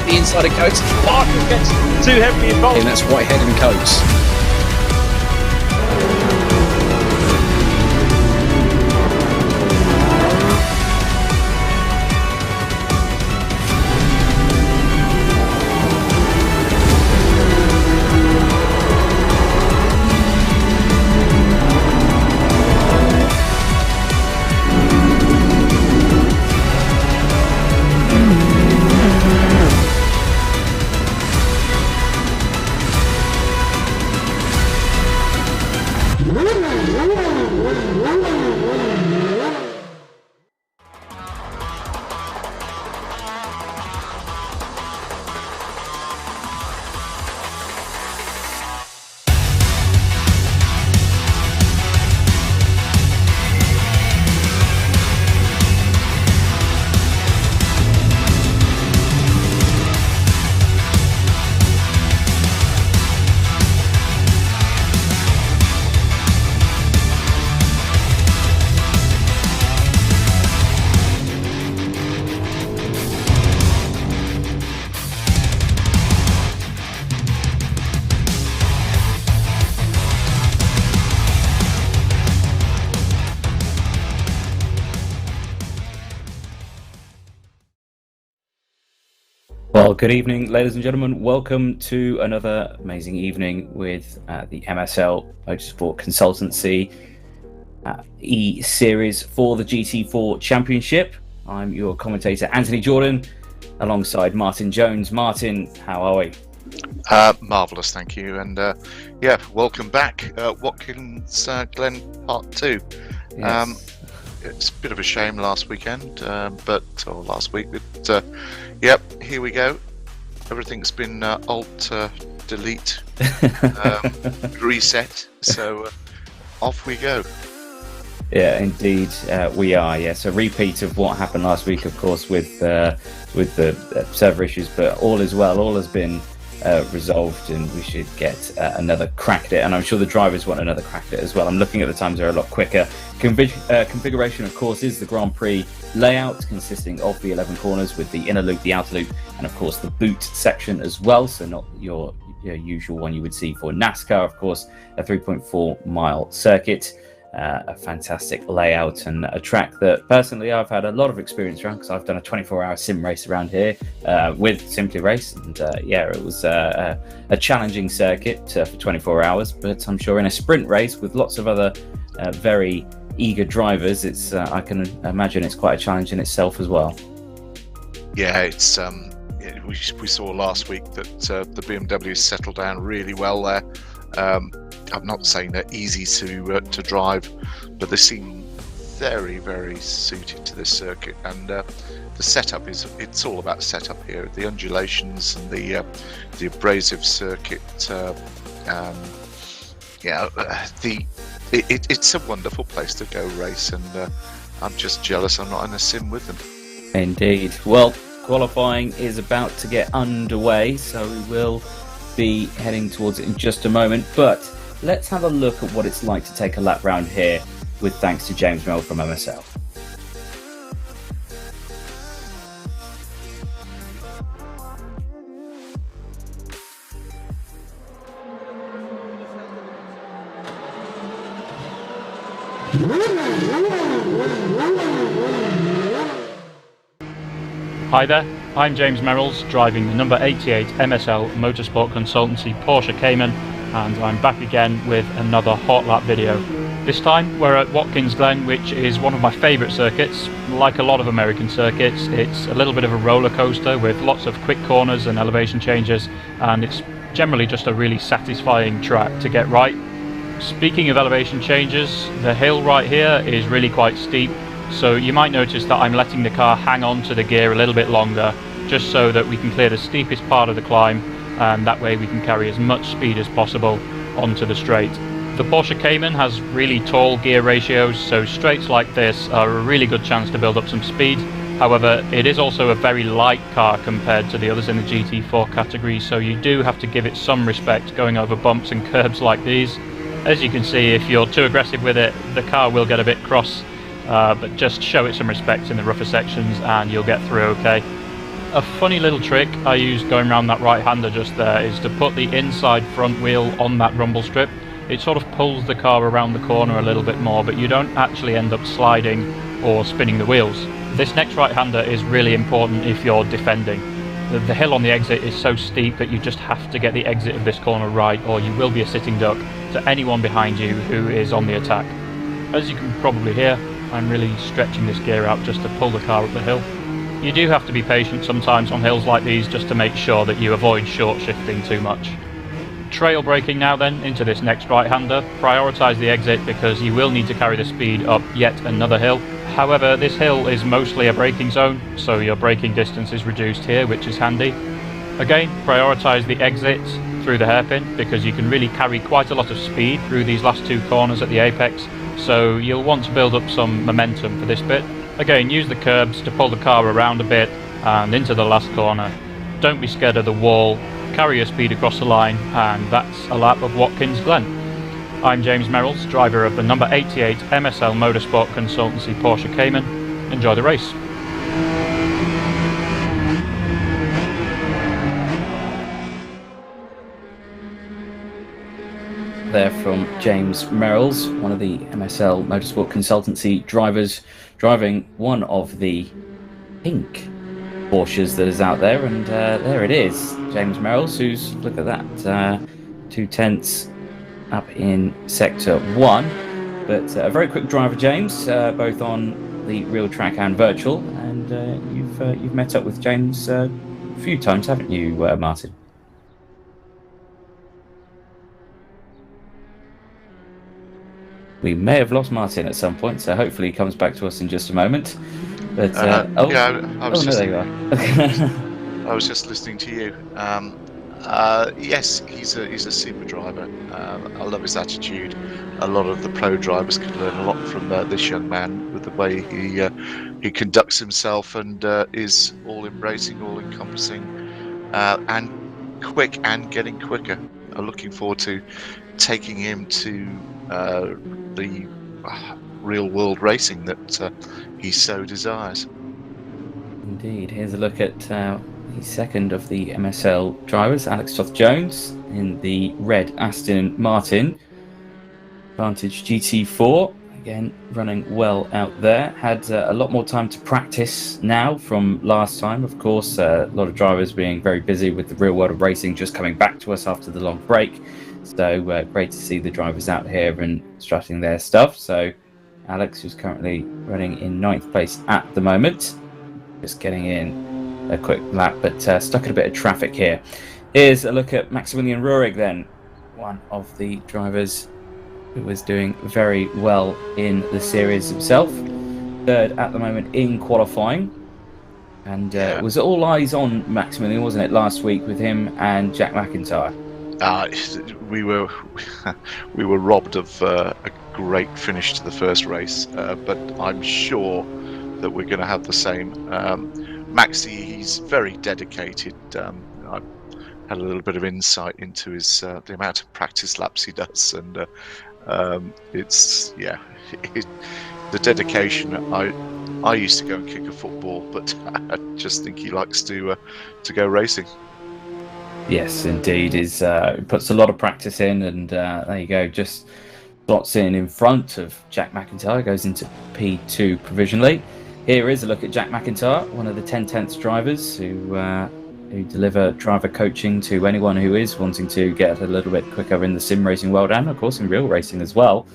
up the inside of Coates. Watkins gets too heavily involved. And that's Whitehead and Coates. Well, good evening, ladies and gentlemen. Welcome to another amazing evening with the MSL Motorsport Consultancy eSeries for the GT4 Championship. I'm your commentator, Anthony Jordan, alongside Martin Jones. Martin, how are we? Marvellous, thank you. And yeah, welcome back. Watkins, Glen Part 2. Yes. It's a bit of a shame last weekend, or last week, but yep, here we go. Everything's been alt, delete, reset, so off we go. Yeah, indeed, we are. Yes, a repeat of what happened last week, of course, with the server issues, but all is well. All has been resolved, and we should get another crack at it. And I'm sure the drivers want another crack at it as well. I'm looking at the times; they're a lot quicker. Configuration, of course, is the Grand Prix layout, consisting of the 11 corners with the inner loop, the outer loop, and of course the boot section as well. So not your usual one you would see for NASCAR, of course. A 3.4 mile circuit. A fantastic layout and a track that personally I've had a lot of experience around, because I've done a 24-hour sim race around here with Simply Race, and yeah, it was a challenging circuit for 24 hours, but I'm sure in a sprint race with lots of other very eager drivers, it's I can imagine it's quite a challenge in itself as well. Yeah, it's we saw last week that the BMW settled down really well there. I'm not saying they're easy to drive, but they seem very, very suited to this circuit. And the setup it's all about setup here. The undulations and the abrasive circuit. It's a wonderful place to go race, and I'm just jealous I'm not in a sim with them. Indeed. Well, qualifying is about to get underway, so we will be heading towards it in just a moment, but let's have a look at what it's like to take a lap round here with thanks to James Merrill from MSL. Hi there, I'm James Merrills, driving the number 88 MSL Motorsport Consultancy Porsche Cayman, and I'm back again with another hot lap video. This time we're at Watkins Glen, which is one of my favourite circuits. Like a lot of American circuits, it's a little bit of a roller coaster with lots of quick corners and elevation changes, and it's generally just a really satisfying track to get right. Speaking of elevation changes, the hill right here is really quite steep, so you might notice that I'm letting the car hang on to the gear a little bit longer, just so that we can clear the steepest part of the climb, and that way we can carry as much speed as possible onto the straight. The Porsche Cayman has really tall gear ratios, so straights like this are a really good chance to build up some speed. However, it is also a very light car compared to the others in the GT4 category, so you do have to give it some respect going over bumps and curbs like these. As you can see, if you're too aggressive with it, the car will get a bit cross, but just show it some respect in the rougher sections and you'll get through okay. A funny little trick I used going around that right-hander just there is to put the inside front wheel on that rumble strip. It sort of pulls the car around the corner a little bit more, but you don't actually end up sliding or spinning the wheels. This next right-hander is really important if you're defending. The hill on the exit is so steep that you just have to get the exit of this corner right, or you will be a sitting duck to anyone behind you who is on the attack. As you can probably hear, I'm really stretching this gear out just to pull the car up the hill. You do have to be patient sometimes on hills like these just to make sure that you avoid short shifting too much. Trail braking now then into this next right-hander. Prioritise the exit because you will need to carry the speed up yet another hill. However, this hill is mostly a braking zone, so your braking distance is reduced here, which is handy. Again, prioritise the exit through the hairpin because you can really carry quite a lot of speed through these last two corners at the apex, so you'll want to build up some momentum for this bit. Again, use the curbs to pull the car around a bit and into the last corner. Don't be scared of the wall, carry your speed across the line, and that's a lap of Watkins Glen. I'm James Merrills, driver of the number 88 MSL Motorsport Consultancy Porsche Cayman. Enjoy the race. There from James Merrills, one of the MSL Motorsport Consultancy drivers, driving one of the pink Porsches that is out there, and there it is, James Merrills, who's, look at that, 2/10 up in Sector 1, but a very quick driver, James, both on the real track and virtual, and you've met up with James a few times, haven't you, Martin? We may have lost Martin at some point, so hopefully he comes back to us in just a moment. But I was there you are. I was just listening to you. Yes, he's a super driver. I love his attitude. A lot of the pro drivers can learn a lot from this young man with the way he conducts himself and is all embracing, all encompassing, and quick and getting quicker. I'm looking forward to taking him to the real world racing that he so desires. Indeed. Here's a look at the second of the MSL drivers, Alex Toth-Jones, in the red Aston Martin Vantage GT4. Again, running well out there. Had a lot more time to practice now from last time. Of course, a lot of drivers being very busy with the real world of racing, just coming back to us after the long break. So great to see the drivers out here and strutting their stuff. So Alex, who's currently running in 9th place at the moment, just getting in a quick lap, but stuck in a bit of traffic here. Here's a look at Maximilian Ruhrig then, one of the drivers who was doing very well in the series himself. Third at the moment in qualifying. And it was all eyes on Maximilian, wasn't it, last week with him and Jack McIntyre? We were robbed of a great finish to the first race, but I'm sure that we're going to have the same. Maxi, he's very dedicated. I had a little bit of insight into his the amount of practice laps he does, and it's the dedication. I used to go and kick a football, but I just think he likes to go racing. Yes, indeed. Puts a lot of practice in, and there you go. Just slots in front of Jack McIntyre, goes into P2 provisionally. Here is a look at Jack McIntyre, one of the 10/10 drivers who deliver driver coaching to anyone who is wanting to get a little bit quicker in the sim racing world, and of course in real racing as well.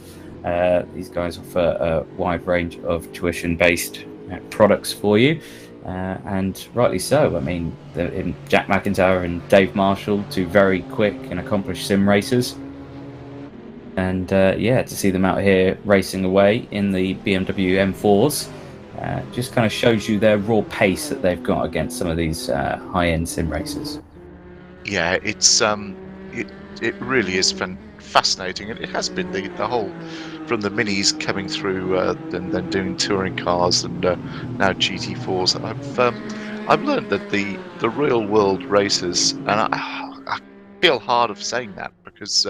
These guys offer a wide range of tuition-based products for you. And rightly so. I mean, Jack McIntyre and Dave Marshall, two very quick and accomplished sim racers. And to see them out here racing away in the BMW M4s just kind of shows you their raw pace that they've got against some of these high-end sim racers. Yeah, it's it really is fascinating, and it has been the whole, from the minis coming through and then doing touring cars and now GT4s. I've learned that the real world racers, and I feel hard of saying that because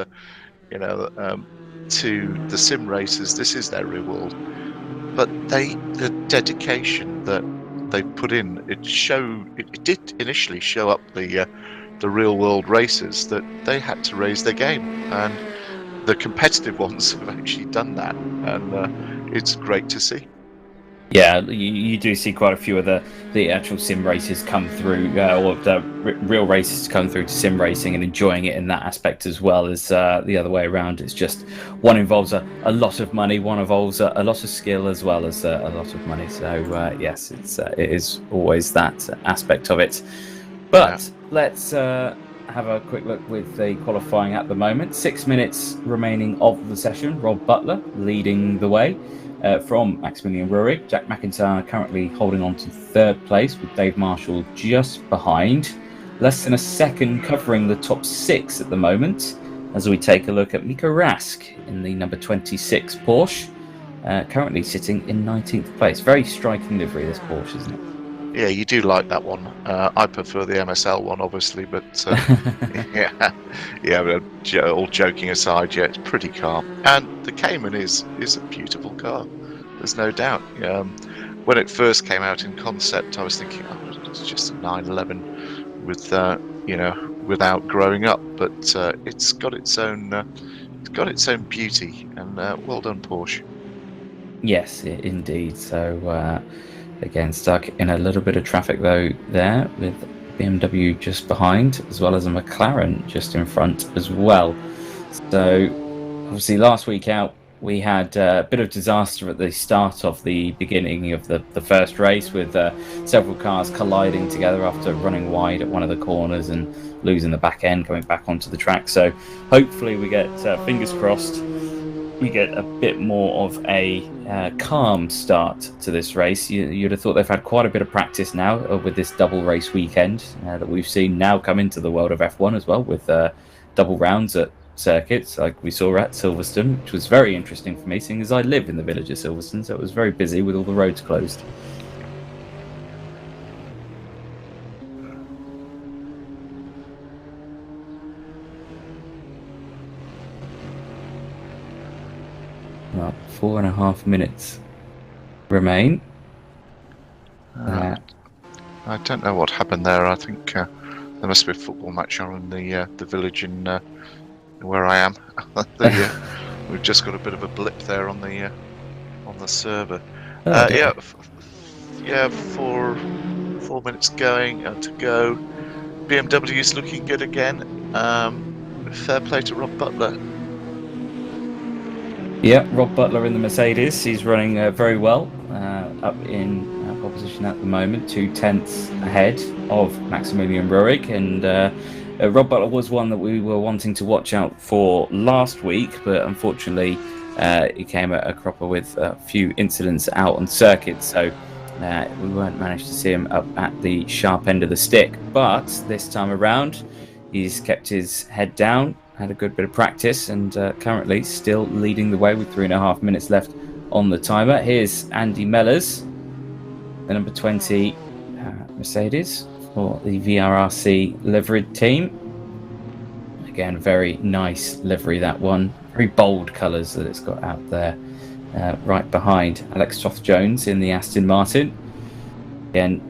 to the sim racers this is their real world, but the dedication that they put in, it did initially show up the real world races that they had to raise their game, and the competitive ones have actually done that, and it's great to see. Yeah, you do see quite a few of the actual sim races come through, or the real races come through to sim racing and enjoying it in that aspect as well as the other way around. It's just one involves a lot of money, one involves a lot of skill as well as a lot of money. So yes, it is always that aspect of it. But let's have a quick look with the qualifying at the moment. 6 minutes remaining of the session. Rob Butler leading the way. From Maximilian Rurik. Jack McIntyre currently holding on to third place with Dave Marshall just behind. Less than a second covering the top 6 at the moment as we take a look at Miko Rask in the number 26 Porsche, currently sitting in 19th place. Very striking livery, this Porsche, isn't it? Yeah, you do like that one. I prefer the MSL one, obviously, but but all joking aside, yeah, it's pretty calm. And the Cayman is a beautiful car. There's no doubt. When it first came out in concept, I was thinking, oh, it's just a 911 with, without growing up. But it's got its own beauty. And well done, Porsche. Yes, indeed. So. Again, stuck in a little bit of traffic though there, with BMW just behind, as well as a McLaren just in front as well. So obviously last week out we had a bit of disaster at the start of the beginning of the first race, with several cars colliding together after running wide at one of the corners and losing the back end, going back onto the track. So hopefully we get, fingers crossed, we get a bit more of a calm start to this race. You'd have thought they've had quite a bit of practice now with this double race weekend that we've seen now come into the world of F1 as well, with double rounds at circuits like we saw at Silverstone, which was very interesting for me, seeing as I live in the village of Silverstone, so it was very busy with all the roads closed. Well, 4.5 minutes remain. I don't know what happened there. I think there must be a football match on in the village in where I am. We've just got a bit of a blip there on the server. Four minutes going to go. BMW is looking good again. Fair play to Rob Butler. Yeah, Rob Butler in the Mercedes. He's running very well, up in pole position at the moment, 2/10 ahead of Maximilian Rurik. And Rob Butler was one that we were wanting to watch out for last week, but unfortunately he came at a cropper with a few incidents out on circuit, so we weren't managed to see him up at the sharp end of the stick. But this time around, he's kept his head down, had a good bit of practice, and currently still leading the way with 3.5 minutes left on the timer. Here's Andy Mellors, the number 20 Mercedes for the VRRC liveried team. Again, very nice livery, that one. Very bold colours that it's got out there. Right behind Alex Toth-Jones in the Aston Martin. Again,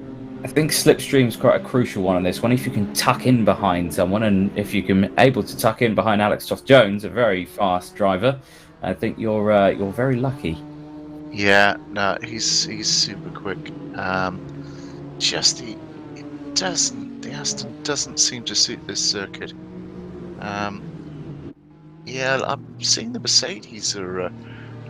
I think slipstream's quite a crucial one on this one. If you can tuck in behind someone, and if you can able to tuck in behind Alex Toth-Jones, a very fast driver, I think you're very lucky. Yeah, no, he's super quick. The Aston doesn't seem to suit this circuit. Yeah, I'm seeing the Mercedes are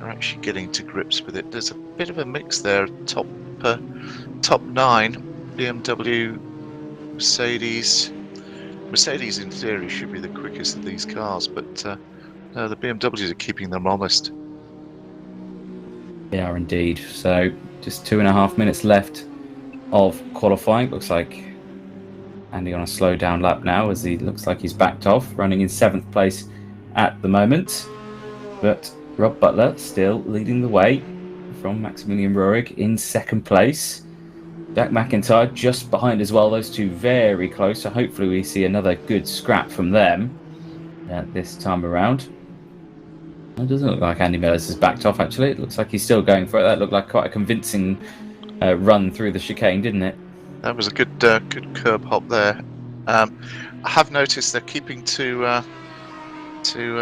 actually getting to grips with it. There's a bit of a mix there. Top 9. BMW, Mercedes. Mercedes, in theory, should be the quickest of these cars, but the BMWs are keeping them honest. They are indeed. So just 2.5 minutes left of qualifying. Looks like Andy on a slow down lap now, as he looks like he's backed off, running in 7th place at the moment. But Rob Butler still leading the way from Maximilian Rurik in 2nd place. Jack McIntyre just behind as well. Those two very close, so hopefully we see another good scrap from them this time around. It doesn't look like Andy Mellors has backed off, actually. It looks like he's still going for it. That looked like quite a convincing run through the chicane, didn't it? That was a good curb hop there. I have noticed they're keeping to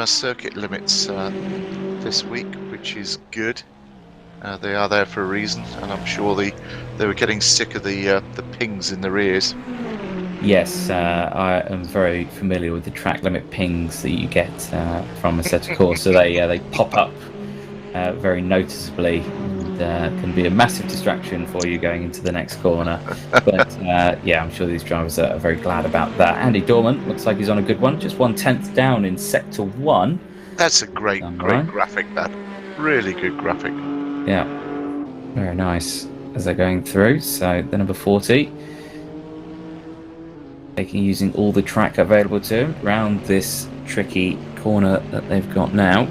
circuit limits this week, which is good. They are there for a reason, and I'm sure they were getting sick of the pings in the rears. Yes, I am very familiar with the track limit pings that you get from a set of course. So they pop up very noticeably, and can be a massive distraction for you going into the next corner. But yeah, I'm sure these drivers are very glad about that. Andy Dorman looks like he's on a good one, just 1/10 down in sector 1. That's a great graphic. That really good graphic. Yeah, very nice as they're going through. So the number 40. Using all the track available to him around this tricky corner that they've got now.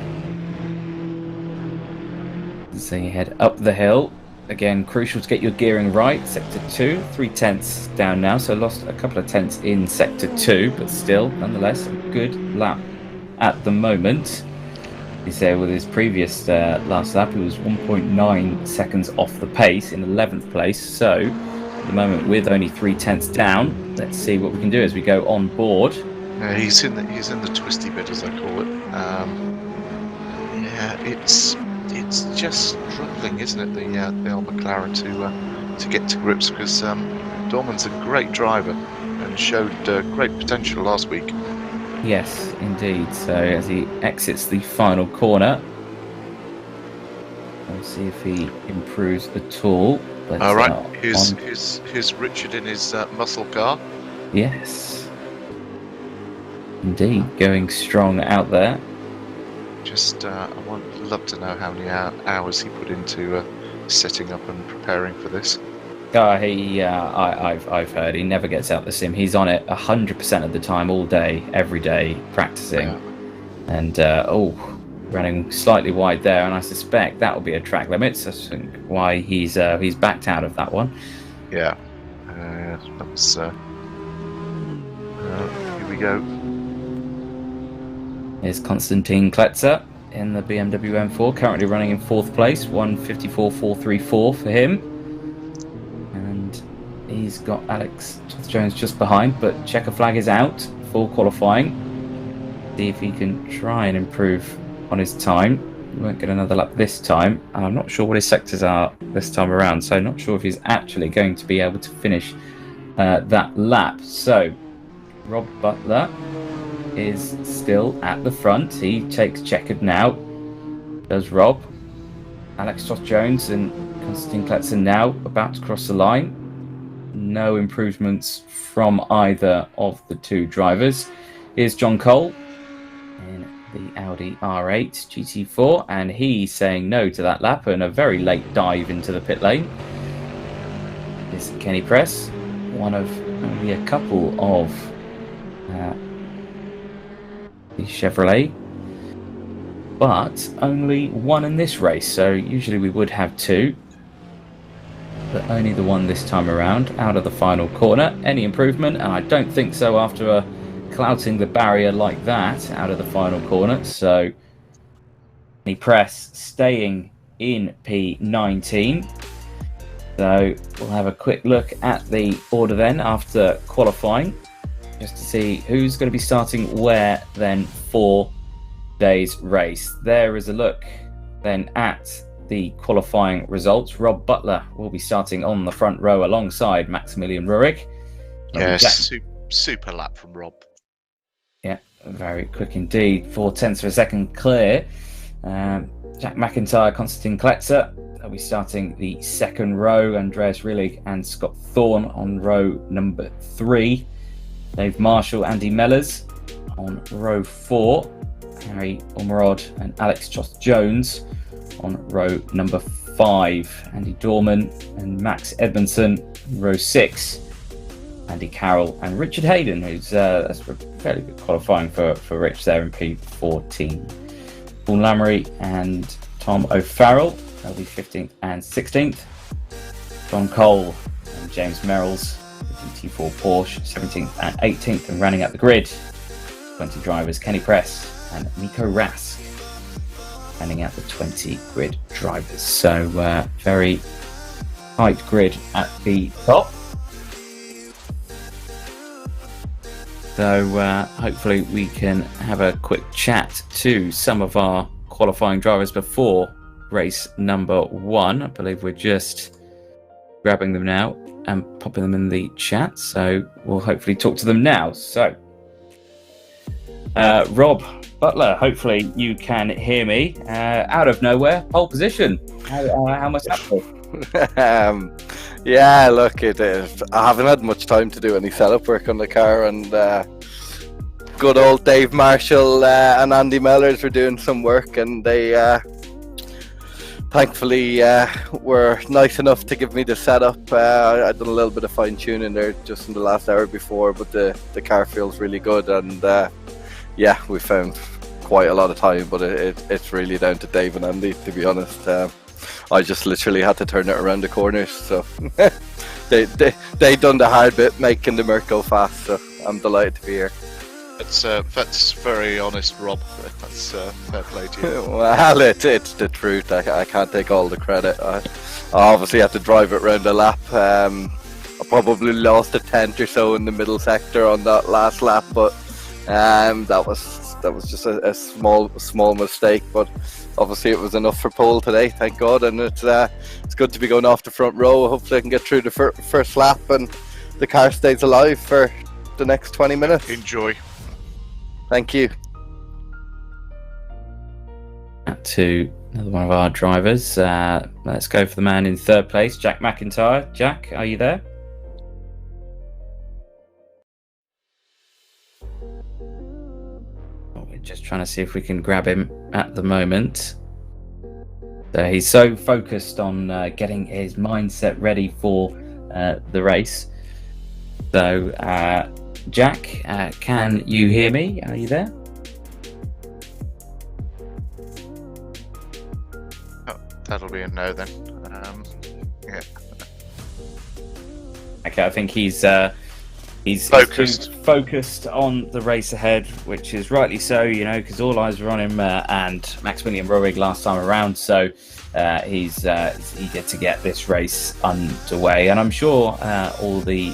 So you head up the hill. Again, crucial to get your gearing right. Sector 2, 3/10 down now. So lost a couple of tenths in sector 2, but still, nonetheless, a good lap at the moment. You say with his previous last lap, he was 1.9 seconds off the pace in 11th place. So at the moment, with only 3/10 down, let's see what we can do as we go on board. He's in the twisty bit, as I call it. Yeah, it's just struggling, isn't it? The old McLaren to get to grips, because Dorman's a great driver and showed great potential last week. Yes, indeed. So as he exits the final corner, we'll see if he improves at all. All right, here's Richard in his muscle car. Yes, indeed, going strong out there. Just, I would love to know how many hours he put into setting up and preparing for this. I've heard he never gets out the sim. He's on it 100% of the time, all day, every day, practicing. Yeah. And running slightly wide there, and I suspect that will be a track limit. So that's why he's backed out of that one. Yeah, that was. Here we go. Here's Konstantin Kletzer in the BMW M4, currently running in 4th place, 1:54.434 for him. And he's got Alex Jones just behind, but checker flag is out for qualifying. See if he can try and improve on his time. He won't get another lap this time. I'm not sure what his sectors are this time around, so not sure if he's actually going to be able to finish that lap. So Rob Butler is still at the front. He takes checkered now, does Rob. Alex Jones and Konstantin Kletzer now about to cross the line. No improvements from either of the two drivers. Here's John Cole in the Audi R8 GT4, and he's saying no to that lap and a very late dive into the pit lane. This is Kenny Press, one of only a couple of the Chevrolet, but only one in this race. So usually we would have two, but only the one this time around out of the final corner. Any improvement? And I don't think so after clouting the barrier like that out of the final corner. So Kenny Press staying in P19. So we'll have a quick look at the order then after qualifying, just to see who's going to be starting where then for today's race. There is a look then at the qualifying results. Rob Butler will be starting on the front row alongside Maximilian Rurik. Yes, super lap from Rob. Yeah, very quick indeed. 0.4 of a second clear. Jack McIntyre, Konstantin Kletzer, they'll be starting the second row. Andreas Rillig and Scott Thorne on row number 3. Dave Marshall, Andy Mellors on row 4. Harry Ormerod and Alex Jones on row number 5. Andy Dorman and Max Edmondson on row 6. Andy Carroll and Richard Hayden, who's that's fairly good qualifying for Rich there in P14. Paul Lamery and Tom O'Farrell, they'll be 15th and 16th. John Cole and James Merrills, GT4 Porsche, 17th and 18th, and running up the grid, 20 drivers, Kenny Press and Nico Rask, handing out the 20 grid drivers. So very tight grid at the top. So hopefully we can have a quick chat to some of our qualifying drivers before race number 1. I believe we're just grabbing them now and popping them in the chat. So we'll hopefully talk to them now. So Rob Butler, hopefully you can hear me. Out of nowhere, pole position. How much happened? Yeah, look, I haven't had much time to do any setup work on the car, and good old Dave Marshall and Andy Mellors were doing some work, and they thankfully were nice enough to give me the setup. I'd done a little bit of fine tuning there just in the last hour before, but the car feels really good, and yeah, we found quite a lot of time, but it's really down to Dave and Andy, to be honest. I just literally had to turn it around the corners, so they done the hard bit, making the Merc go fast, so I'm delighted to be here. That's very honest, Rob. That's fair play to you. Well, it's the truth. I can't take all the credit. I obviously had to drive it round the lap. I probably lost a tenth or so in the middle sector on that last lap, but that was just a small mistake. But obviously it was enough for pole today, thank God, and it's good to be going off the front row. Hopefully I can get through the first lap and the car stays alive for the next 20 minutes. Enjoy. Thank you. To another one of our drivers. Let's go for the man in third place, Jack McIntyre. Jack, are you there? We're just trying to see if we can grab him at the moment. So he's so focused on getting his mindset ready for the race. So Jack, can you hear me? Are you there? Oh, that'll be a no then. Yeah. Okay, I think he's Focused. too focused on the race ahead, which is rightly so, you know, because all eyes were on him and Maximilian Rohrig last time around. So he's eager to get this race underway, and I'm sure all the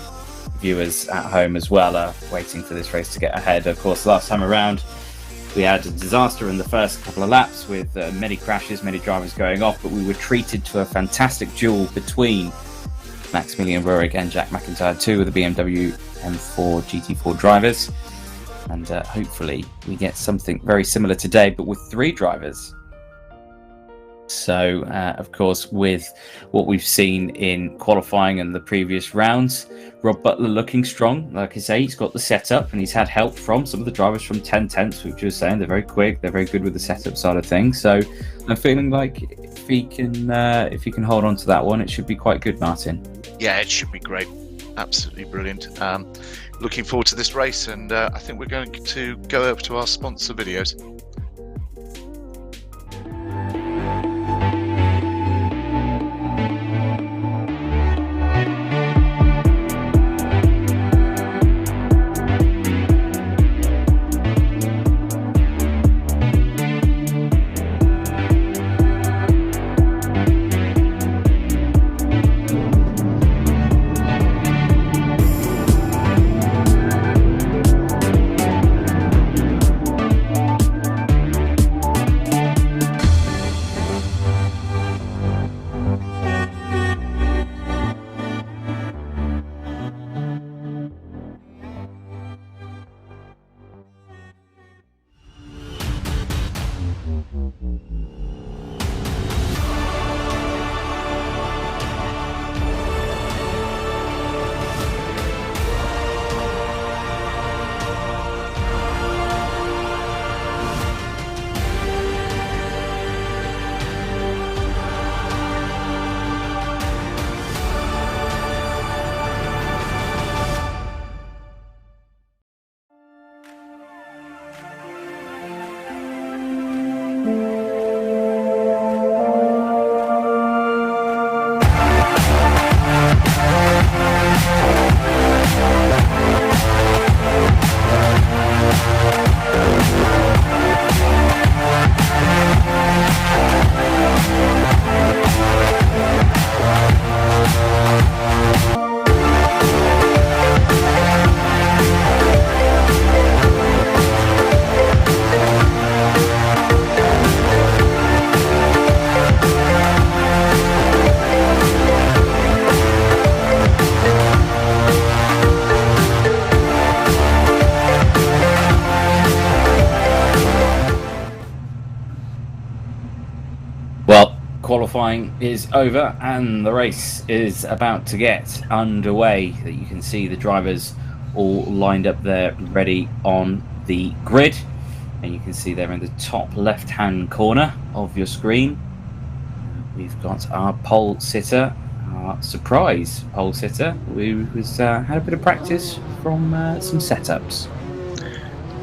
viewers at home as well are waiting for this race to get ahead. Of course, last time around we had a disaster in the first couple of laps with many crashes, many drivers going off, but we were treated to a fantastic duel between Maximilian Rohrig and Jack McIntyre, two of the BMW M4 GT4 drivers, and hopefully we get something very similar today, but with 3 drivers. So of course, with what we've seen in qualifying and the previous rounds, Rob Butler looking strong. Like I say, he's got the setup and he's had help from some of the drivers from 10 tenths, which you were saying, they're very quick, they're very good with the setup side of things. So I'm feeling like if he can hold on to that one, it should be quite good, Martin. Yeah, it should be great. Absolutely brilliant. Looking forward to this race, and I think we're going to go over to our sponsor videos. qualifying is over and the race is about to get underway. You can see the drivers all lined up there, ready on the grid. And you can see there in the top left-hand corner of your screen, we've got our pole sitter, our surprise pole sitter, who has had a bit of practice from some setups.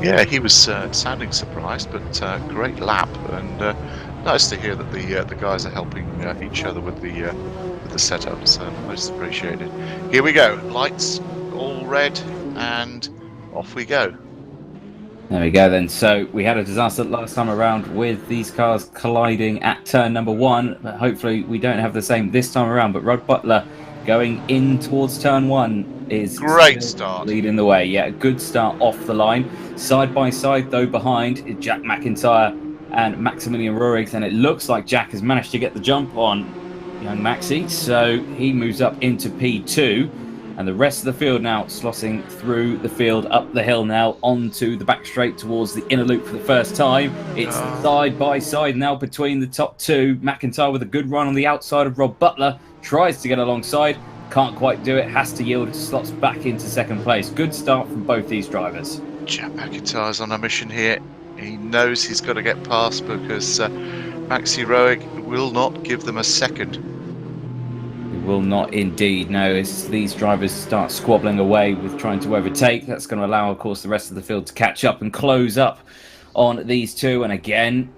Yeah, he was sounding surprised, but great lap, and nice to hear that the guys are helping each other with the setups. Most appreciated. Here we go. Lights all red, and off we go. There we go then. So we had a disaster last time around with these cars colliding at turn number 1, but hopefully we don't have the same this time around. But Rod Butler going in towards turn 1 is Great start, leading the way. Yeah, a good start off the line. Side by side though behind is Jack McIntyre and Maximilian Rurig, and it looks like Jack has managed to get the jump on young Maxi, so he moves up into P2. And the rest of the field now slotting through the field, up the hill now, onto the back straight towards the inner loop for the first time. It's side by side now between the top two. McIntyre with a good run on the outside of Rob Butler. Tries to get alongside. Can't quite do it. Has to yield. Slots back into second place. Good start from both these drivers. Jack McIntyre's on a mission here. He knows he's got to get past because Maxi Roig will not give them a second. Will not indeed. No, as these drivers start squabbling away with trying to overtake, that's going to allow, of course, the rest of the field to catch up and close up on these two. And again,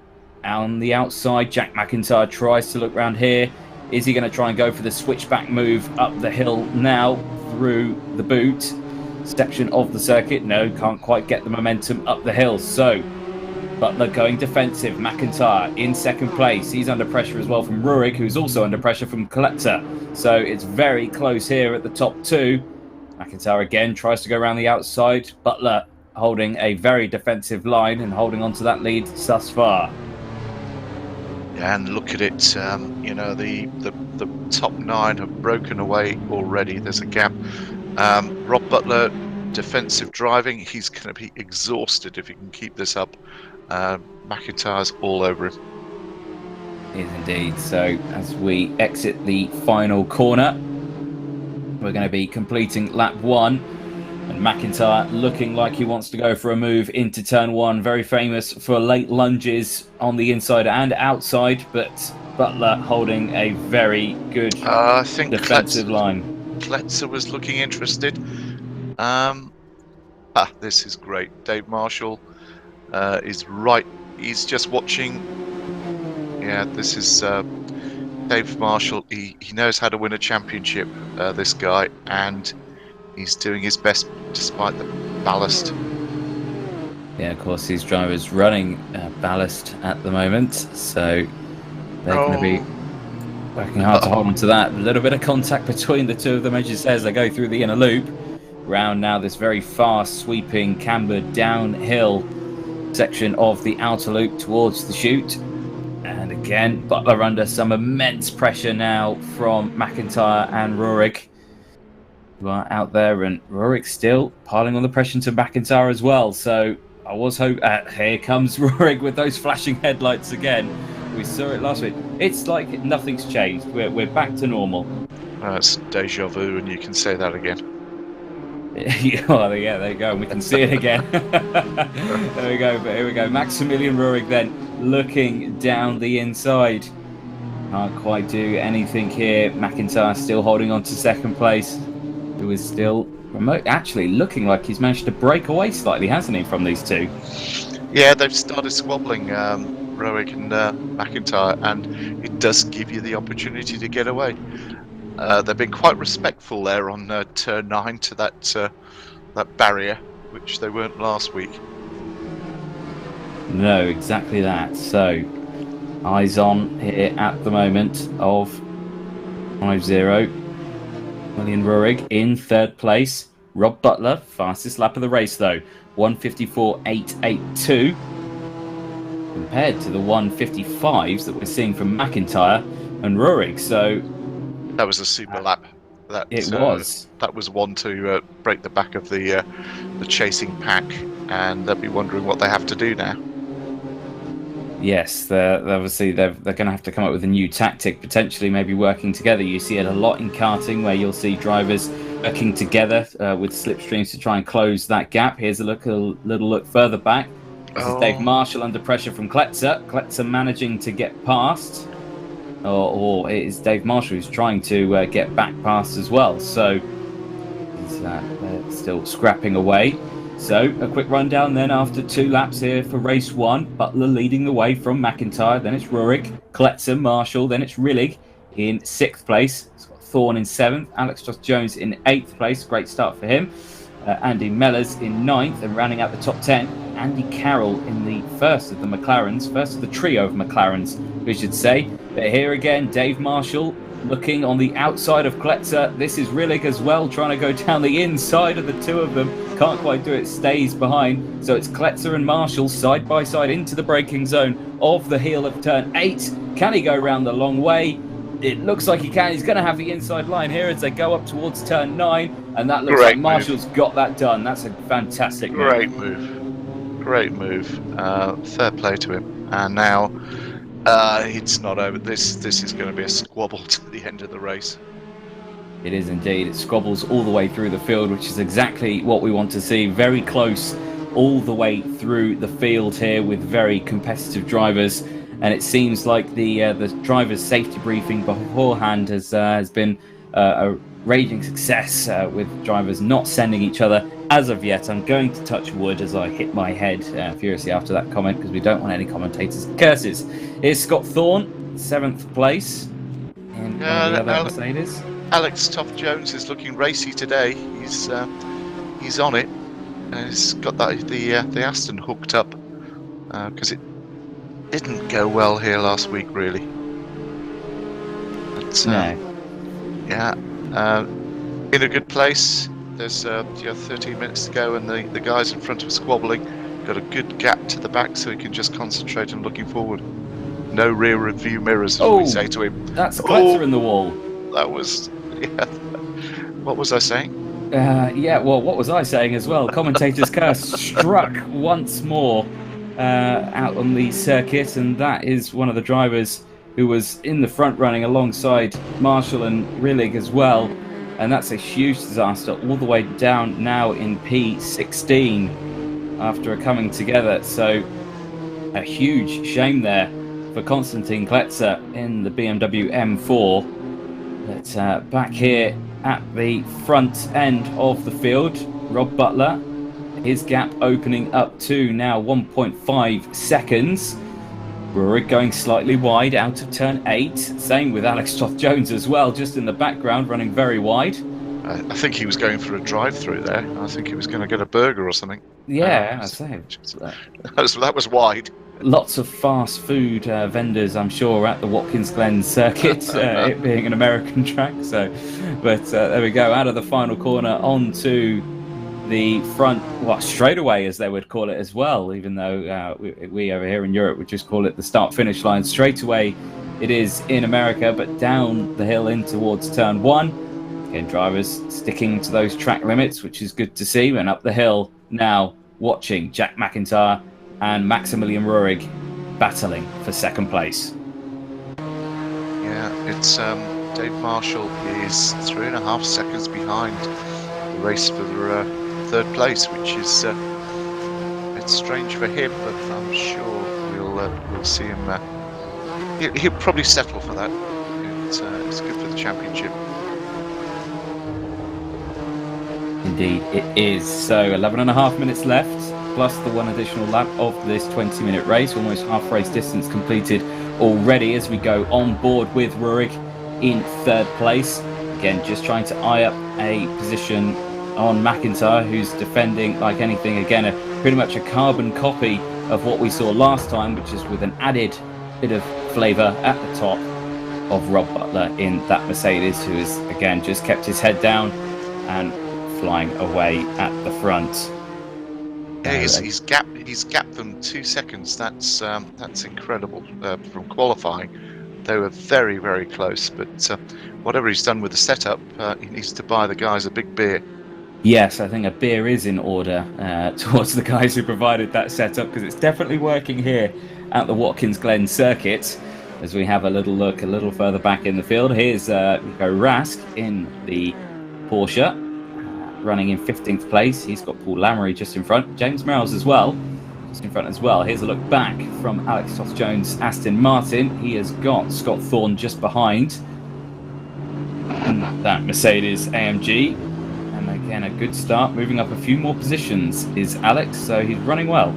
on the outside, Jack McIntyre tries to look round here. Is he going to try and go for the switchback move up the hill now through the boot section of the circuit? No, can't quite get the momentum up the hill. So Butler going defensive. McIntyre in second place. He's under pressure as well from Rurik, who's also under pressure from Collector. So it's very close here at the top two. McIntyre again tries to go around the outside. Butler holding a very defensive line and holding on to that lead thus far. Yeah, and look at it. You know, the top 9 have broken away already. There's a gap. Rob Butler, defensive driving. He's going to be exhausted if he can keep this up. McIntyre's all over him. Is indeed. So as we exit the final corner, we're going to be completing lap 1, and McIntyre looking like he wants to go for a move into turn 1. Very famous for late lunges on the inside and outside, but Butler holding a very good I think defensive line. Kletzer was looking interested. This is great. Dave Marshall is right. He's just watching. Yeah, this is Dave Marshall. He knows how to win a championship, this guy, and he's doing his best despite the ballast. Yeah, of course, these drivers running ballast at the moment, so they're going to be working hard to hold on to that. A little bit of contact between the two of them, as you say, as they go through the inner loop. Round now this very fast, sweeping, cambered downhill section of the outer loop towards the chute. And again, Butler under some immense pressure now from McIntyre and Rurik, who are out there, and Rurik still piling on the pressure to McIntyre as well. So I was hoping, here comes Rurik with those flashing headlights again. We saw it last week. It's like nothing's changed. We're back to normal. It's deja vu, and you can say that again. Well, yeah, there you go. We can see it again. There we go. But here we go. Maximilian Rurig then looking down the inside. Can't quite do anything here. McIntyre still holding on to second place. Who is still remote. Actually, looking like he's managed to break away slightly, hasn't he, from these two? Yeah, they've started squabbling, Rurig and McIntyre, and it does give you the opportunity to get away. They've been quite respectful there on turn 9 to that barrier, which they weren't last week. No, exactly that. So, eyes on here at the moment of 5-0. William Rurig in third place. Rob Butler, fastest lap of the race though, 1:54.882. Compared to the 1:55s that we're seeing from McIntyre and Rurig. So that was a super lap. It was. That was one to break the back of the chasing pack, and they'll be wondering what they have to do now. Yes, obviously they're going to have to come up with a new tactic, potentially maybe working together. You see it a lot in karting, where you'll see drivers working together with slipstreams to try and close that gap. Here's a little look further back. This is Dave Marshall under pressure from Kletzer. Kletzer managing to get past, or it is Dave Marshall who's trying to get back past as well. So they're still scrapping away. So a quick rundown then after 2 laps here for race 1. Butler leading the way from McIntyre. Then it's Rurik, Kletzer, Marshall. Then it's Rillig in 6th place. It's got Thorne in 7th. Alex Jones in 8th place. Great start for him. Andy Mellors in 9th, and rounding out the top 10, Andy Carroll in the first of the McLarens, first of the trio of McLarens, we should say. But here again, Dave Marshall looking on the outside of Kletzer. This is Rillig as well, trying to go down the inside of the 2 of them. Can't quite do it, stays behind. So it's Kletzer and Marshall side by side into the braking zone of the heel of turn 8. Can he go round the long way? It looks like he can. He's going to have the inside line here as they go up towards turn 9. And that looks like Marshall's got that done. That's a fantastic move. Great move. Fair play to him. And now it's not over. This is going to be a squabble to the end of the race. It is indeed. It squabbles all the way through the field, which is exactly what we want to see. Very close all the way through the field here with very competitive drivers. And it seems like the driver's safety briefing beforehand has been a raging success with drivers not sending each other as of yet. I'm going to touch wood as I hit my head furiously after that comment, because we don't want any commentators' curses. Here's Scott Thorne, 7th place in the other Mercedes. Alex Tough Jones is looking racy today. He's on it, and he's got the Aston hooked up because it didn't go well here last week, really. But, yeah, in a good place. There's 13 minutes to go, and the guys in front are squabbling. Got a good gap to the back, so he can just concentrate on looking forward. No rear view mirrors, as we say to him. That's Kletzer in the wall. That was, yeah. What was I saying? Yeah, well, what was I saying as well? Commentator's curse struck once more out on the circuit, and that is one of the drivers who was in the front running alongside Marshall and Rillig as well. And that's a huge disaster all the way down now in P16 after coming together. So a huge shame there for Konstantin Kletzer in the BMW M4. But back here at the front end of the field, Rob Butler, his gap opening up to now 1.5 seconds. Rurik going slightly wide out of turn 8. Same with Alex Jones as well, just in the background, running very wide. I think he was going for a drive-through there. I think he was going to get a burger or something. Yeah, I say. That was wide. Lots of fast food vendors, I'm sure, at the Watkins Glen circuit, it being an American track. So, but there we go, out of the final corner onto the front, straightaway as they would call it as well, even though we over here in Europe would just call it the start-finish line. Straightaway it is in America, but down the hill in towards turn 1. Again, drivers sticking to those track limits, which is good to see. And up the hill now, watching Jack McIntyre and Maximilian Rurig battling for 2nd place. Yeah, it's Dave Marshall is 3.5 seconds behind the race for 3rd place, which is it's strange for him, but I'm sure we'll see him. He'll probably settle for that. It's good for the championship. Indeed, it is. So 11.5 minutes left, plus the 1 additional lap of this 20-minute race. Almost half race distance completed already as we go on board with Rurik in 3rd place. Again, just trying to eye up a position on McIntyre, who's defending like anything. Again, pretty much a carbon copy of what we saw last time, which is with an added bit of flavour at the top of Rob Butler in that Mercedes, who has, again, just kept his head down and flying away at the front. Yeah, he's gapped them 2 seconds. That's incredible from qualifying. They were very, very close, but whatever he's done with the setup, he needs to buy the guys a big beer. Yes, I think a beer is in order towards the guys who provided that setup, because it's definitely working here at the Watkins Glen circuit. As we have a little look a little further back in the field, here's Nico Rask in the Porsche, running in 15th place. He's got Paul Lamery just in front. James Merrills as well, just in front as well. Here's a look back from Alex Toth-Jones' Aston Martin. He has got Scott Thorne just behind. And that Mercedes AMG. And again, a good start. Moving up a few more positions is Alex, so he's running well.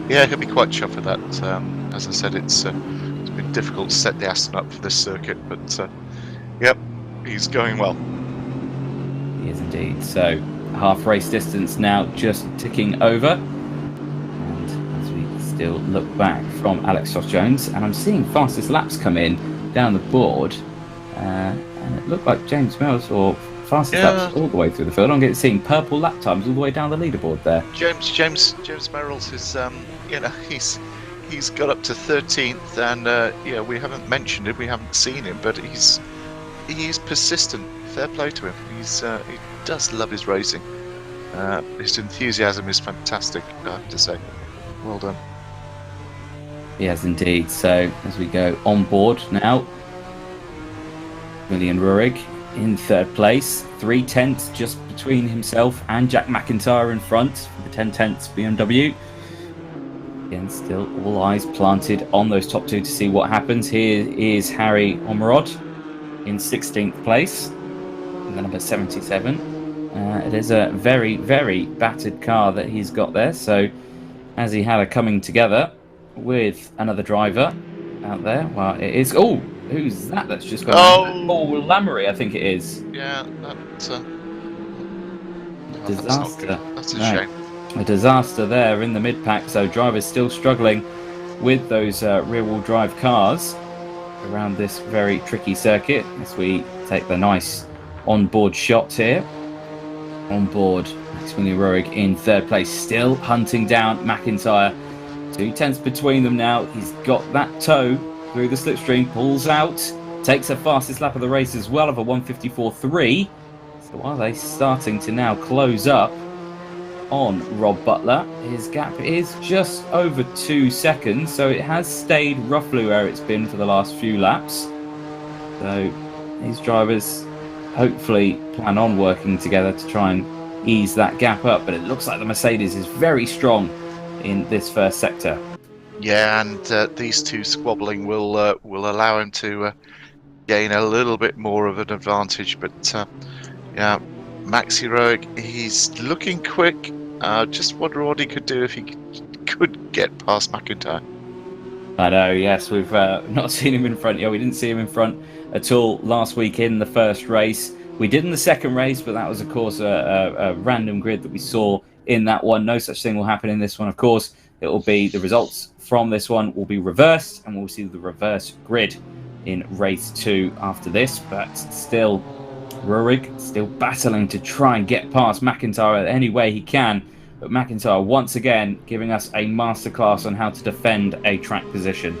Yeah, he'll be quite chuffed with that. As I said, it's been difficult to set the Aston up for this circuit, but yep, he's going well. He is indeed. So half race distance now just ticking over. And as we still look back from Alex Toth-Jones, and I'm seeing fastest laps come in down the board. And it looked like James Merrills, or fastest laps all the way through the field. I'm seeing purple lap times all the way down the leaderboard there. James Merrills is, he's got up to 13th, and we haven't mentioned it, we haven't seen him, but he's persistent. Fair play to him. He does love his racing. His enthusiasm is fantastic, I have to say. Well done. Yes, indeed. So as we go on board now, Julian Rurig in 3rd place, 3/10 just between himself and Jack McIntyre in front for the 10/10 BMW. Again, still all eyes planted on those top two to see what happens. Here is Harry Ormerod in 16th place, in the number 77. It is a very, very battered car that he's got there. So as he had a coming together with another driver out there, well, it is. Oh, who's that? That's just gone. Paul Lamery, I think it is. Yeah, Disaster. That's a shame. A disaster there in the mid-pack. So drivers still struggling with those rear-wheel drive cars around this very tricky circuit. As we take the nice on-board shot here. On board, Maximilian Rurig in 3rd place, still hunting down McIntyre. 2/10 between them now. He's got that toe through the slipstream, pulls out, takes the fastest lap of the race as well of a 1:54.3. So are they starting to now close up on Rob Butler? His gap is just over 2 seconds, so it has stayed roughly where it's been for the last few laps. So these drivers hopefully plan on working together to try and ease that gap up, but it looks like the Mercedes is very strong in this first sector. Yeah, and these two squabbling will allow him to gain a little bit more of an advantage. But yeah, Maxi Rurig, he's looking quick. Just wonder what he could do if he could get past McIntyre. I know, yes, we've not seen him in front. Yeah, we didn't see him in front at all last week in the first race. We did in the second race, but that was, of course, a random grid that we saw in that one. No such thing will happen in this one, of course. It will be the results from this one will be reversed, and we'll see the reverse grid in race 2 after this. But still, Rurig still battling to try and get past McIntyre any way he can. But McIntyre once again giving us a masterclass on how to defend a track position.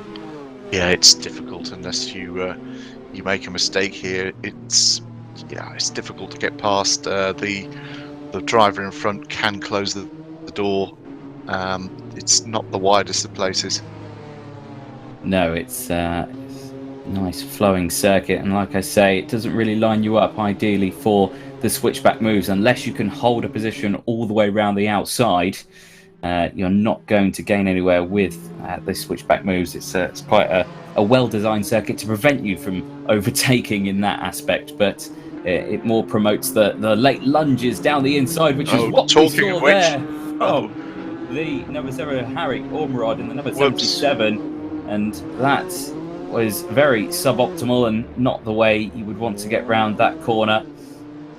Yeah, it's difficult unless you make a mistake here. It's difficult to get past. The driver in front can close the door. It's not the widest of places. No, it's a nice flowing circuit, and like I say, it doesn't really line you up ideally for the switchback moves unless you can hold a position all the way around the outside. You're not going to gain anywhere with the switchback moves. It's quite a well-designed circuit to prevent you from overtaking in that aspect, but it more promotes the late lunges down the inside, which is what we saw there. The number 7 Harry Ormerod in the number 77, and that was very suboptimal and not the way you would want to get round that corner.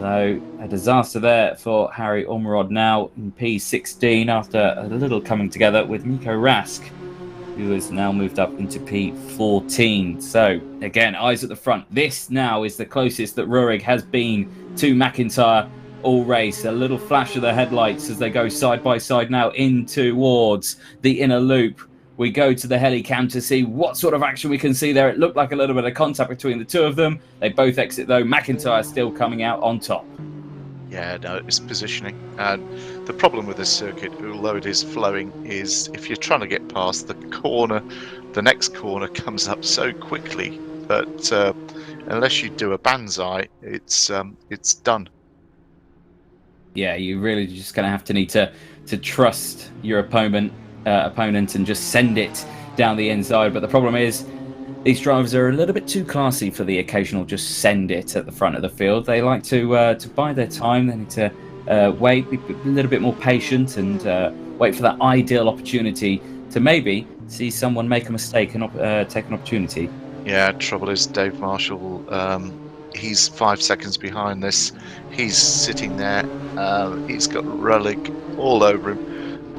So a disaster there for Harry Ormerod now in P16 after a little coming together with Nico Rask, who has now moved up into P14. So again, eyes at the front. This now is the closest that Rurig has been to McIntyre all race. A little flash of the headlights as they go side by side now in towards the inner loop. We go to the helicam to see what sort of action we can see there. It looked like a little bit of contact between the two of them. They both exit though. McIntyre still coming out on top. Yeah, no, it's positioning. And the problem with this circuit, although it is flowing, is if you're trying to get past the corner, the next corner comes up so quickly that unless you do a banzai, it's done. Yeah, you really just going to have to need to trust your opponent and just send it down the inside. But the problem is, these drivers are a little bit too classy for the occasional just send it at the front of the field. They like to bide their time. They need to wait, be a little bit more patient, and wait for that ideal opportunity to maybe see someone make a mistake and take an opportunity. Yeah, trouble is Dave Marshall, he's 5 seconds behind this. He's sitting there. He's got relic all over him.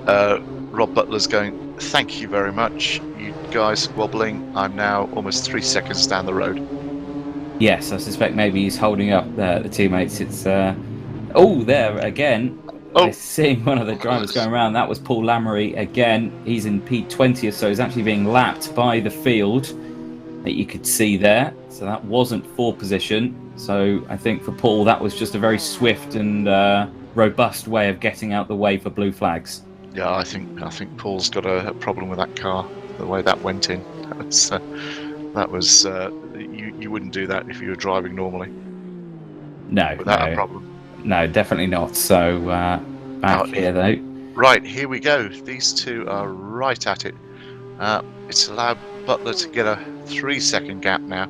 Rob Butler's going, thank you very much. You guys wobbling. I'm now almost 3 seconds down the road. Yes, I suspect maybe he's holding up the teammates. It's oh, there again. Oh. Seeing one of the drivers going around. That was Paul Lamery again. He's in P20 or so. He's actually being lapped by the field that you could see there. So that wasn't for position. So I think for Paul, that was just a very swift and robust way of getting out the way for blue flags. Yeah, I think Paul's got a problem with that car. The way that went in, that was you wouldn't do that if you were driving normally. No, without a problem. No, definitely not. So back here though. Right, here we go. These two are right at it. It's allowed Butler to get a 3-second gap now.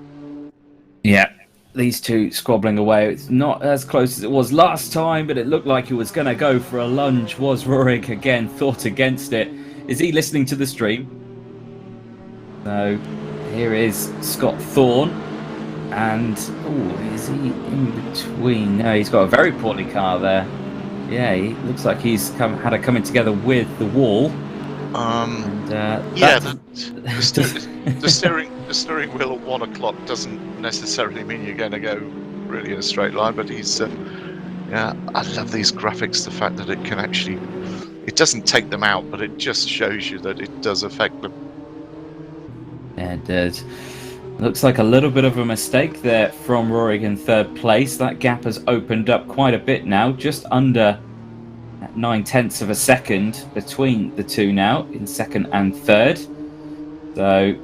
Yeah, these two squabbling away. It's not as close as it was last time, but it looked like he was going to go for a lunge. Was Rurik again thought against it? Is he listening to the stream? So here is Scott Thorne. And, oh, is he in between? No, he's got a very poorly car there. Yeah, he looks like he's had a coming together with the wall. Yeah, the steering wheel at 1 o'clock doesn't necessarily mean you're going to go really in a straight line, but he's yeah, I love these graphics, the fact that it can actually, it doesn't take them out, but it just shows you that it does affect them. Yeah, it does. Looks like a little bit of a mistake there from Rurik in third place. That gap has opened up quite a bit now, just under 9/10 of a second between the two now in second and third. So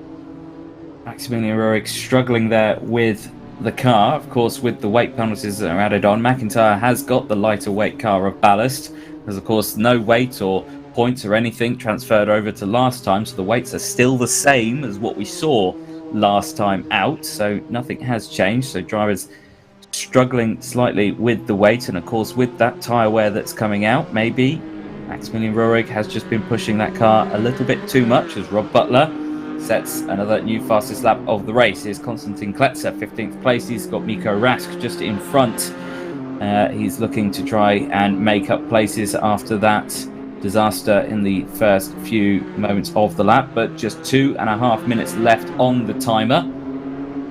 Maximilian Rurik struggling there with the car. Of course, with the weight penalties that are added on, McIntyre has got the lighter weight car of ballast. There's of course no weight or points or anything transferred over to last time, so the weights are still the same as what we saw last time out, so nothing has changed. So drivers struggling slightly with the weight, and of course with that tyre wear that's coming out, maybe Maximilian Rurik has just been pushing that car a little bit too much as Rob Butler sets another new fastest lap of the race. Here's Konstantin Kletzer, 15th place. He's got Miko Rask just in front. He's looking to try and make up places after that disaster in the first few moments of the lap, but just 2.5 minutes left on the timer.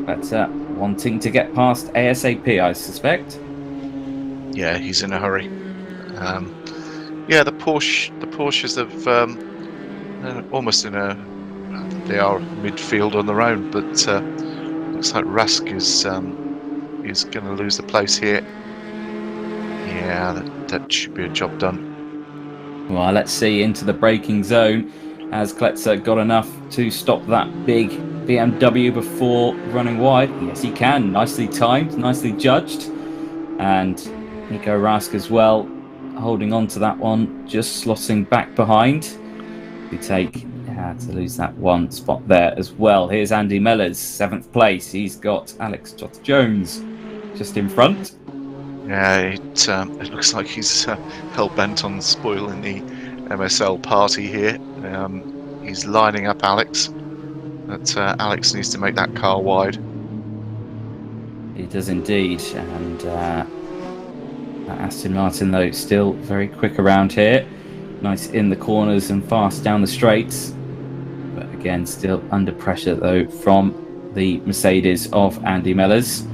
But wanting to get past ASAP, I suspect. Yeah, he's in a hurry. Yeah, the Porsches have almost in a, they are midfield on their own, but looks like Rask is going to lose the place here. Yeah, that should be a job done. Well, let's see into the braking zone. Has Kletzer got enough to stop that big BMW before running wide? Yes, he can. Nicely timed, nicely judged. And Nico Rask as well, holding on to that one, just slotting back behind. We take to lose that one spot there as well. Here's Andy Mellors, 7th place. He's got Alex Jones just in front. Yeah, it looks like he's hell-bent on spoiling the MSL party here. He's lining up Alex, but Alex needs to make that car wide. He does indeed, and Aston Martin, though, still very quick around here. Nice in the corners and fast down the straights, but again, still under pressure, though, from the Mercedes of Andy Mellors.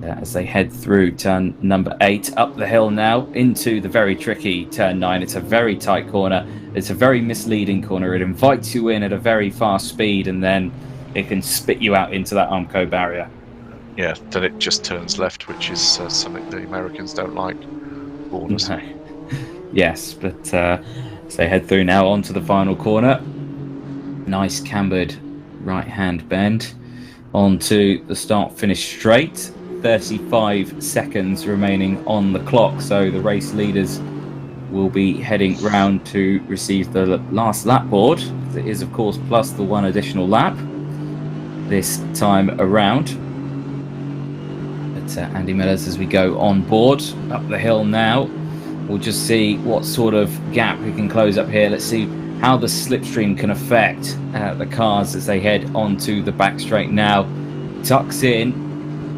As they head through turn number 8, up the hill now into the very tricky turn 9. It's a very tight corner. It's a very misleading corner. It invites you in at a very fast speed, and then it can spit you out into that Armco barrier. Yeah, then it just turns left, which is something the Americans don't like. Corners. No. Yes, but so head through now onto the final corner. Nice cambered right-hand bend onto the start-finish straight. 35 seconds remaining on the clock, so the race leaders will be heading round to receive the last lap board. It is, of course, plus the one additional lap this time around. But Andy Millers, as we go on board up the hill now, we'll just see what sort of gap we can close up here. Let's see how the slipstream can affect the cars as they head onto the back straight now. Tucks in,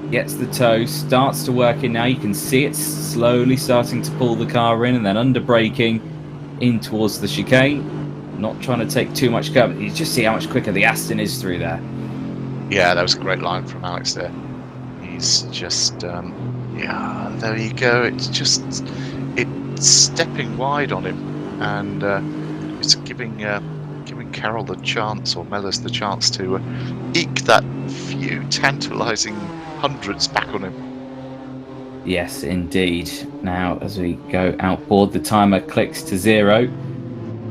gets the toe, starts to work in now. You can see it's slowly starting to pull the car in and then under braking in towards the chicane. Not trying to take too much cover. You just see how much quicker the Aston is through there. Yeah, that was a great line from Alex there. He's just, yeah, there you go. It's stepping wide on him, and it's giving Carroll the chance, or Mellors the chance, to eke that few tantalising hundredths back on him. Yes, indeed. Now, as we go outboard, the timer clicks to 0.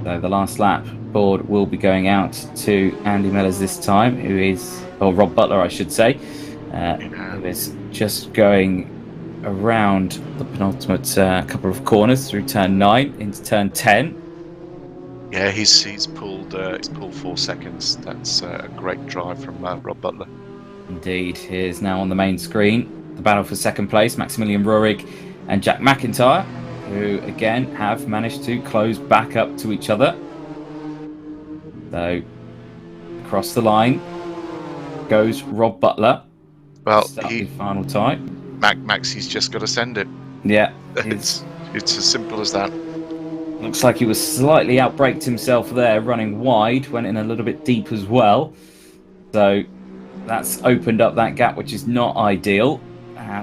So the last lap board will be going out to Andy Mellors this time, who is, or Rob Butler, I should say, who is just going around the penultimate couple of corners through turn 9 into turn 10. Yeah, he's pulled 4 seconds. That's a great drive from Rob Butler. Indeed, here's now on the main screen the battle for second place, Maximilian Roehrig and Jack McIntyre, who again have managed to close back up to each other. So across the line goes Rob Butler. Well, the final time. Maxi's just got to send it. Yeah, it's as simple as that. Looks like he was slightly outbraked himself there, running wide, went in a little bit deep as well. So that's opened up that gap, which is not ideal,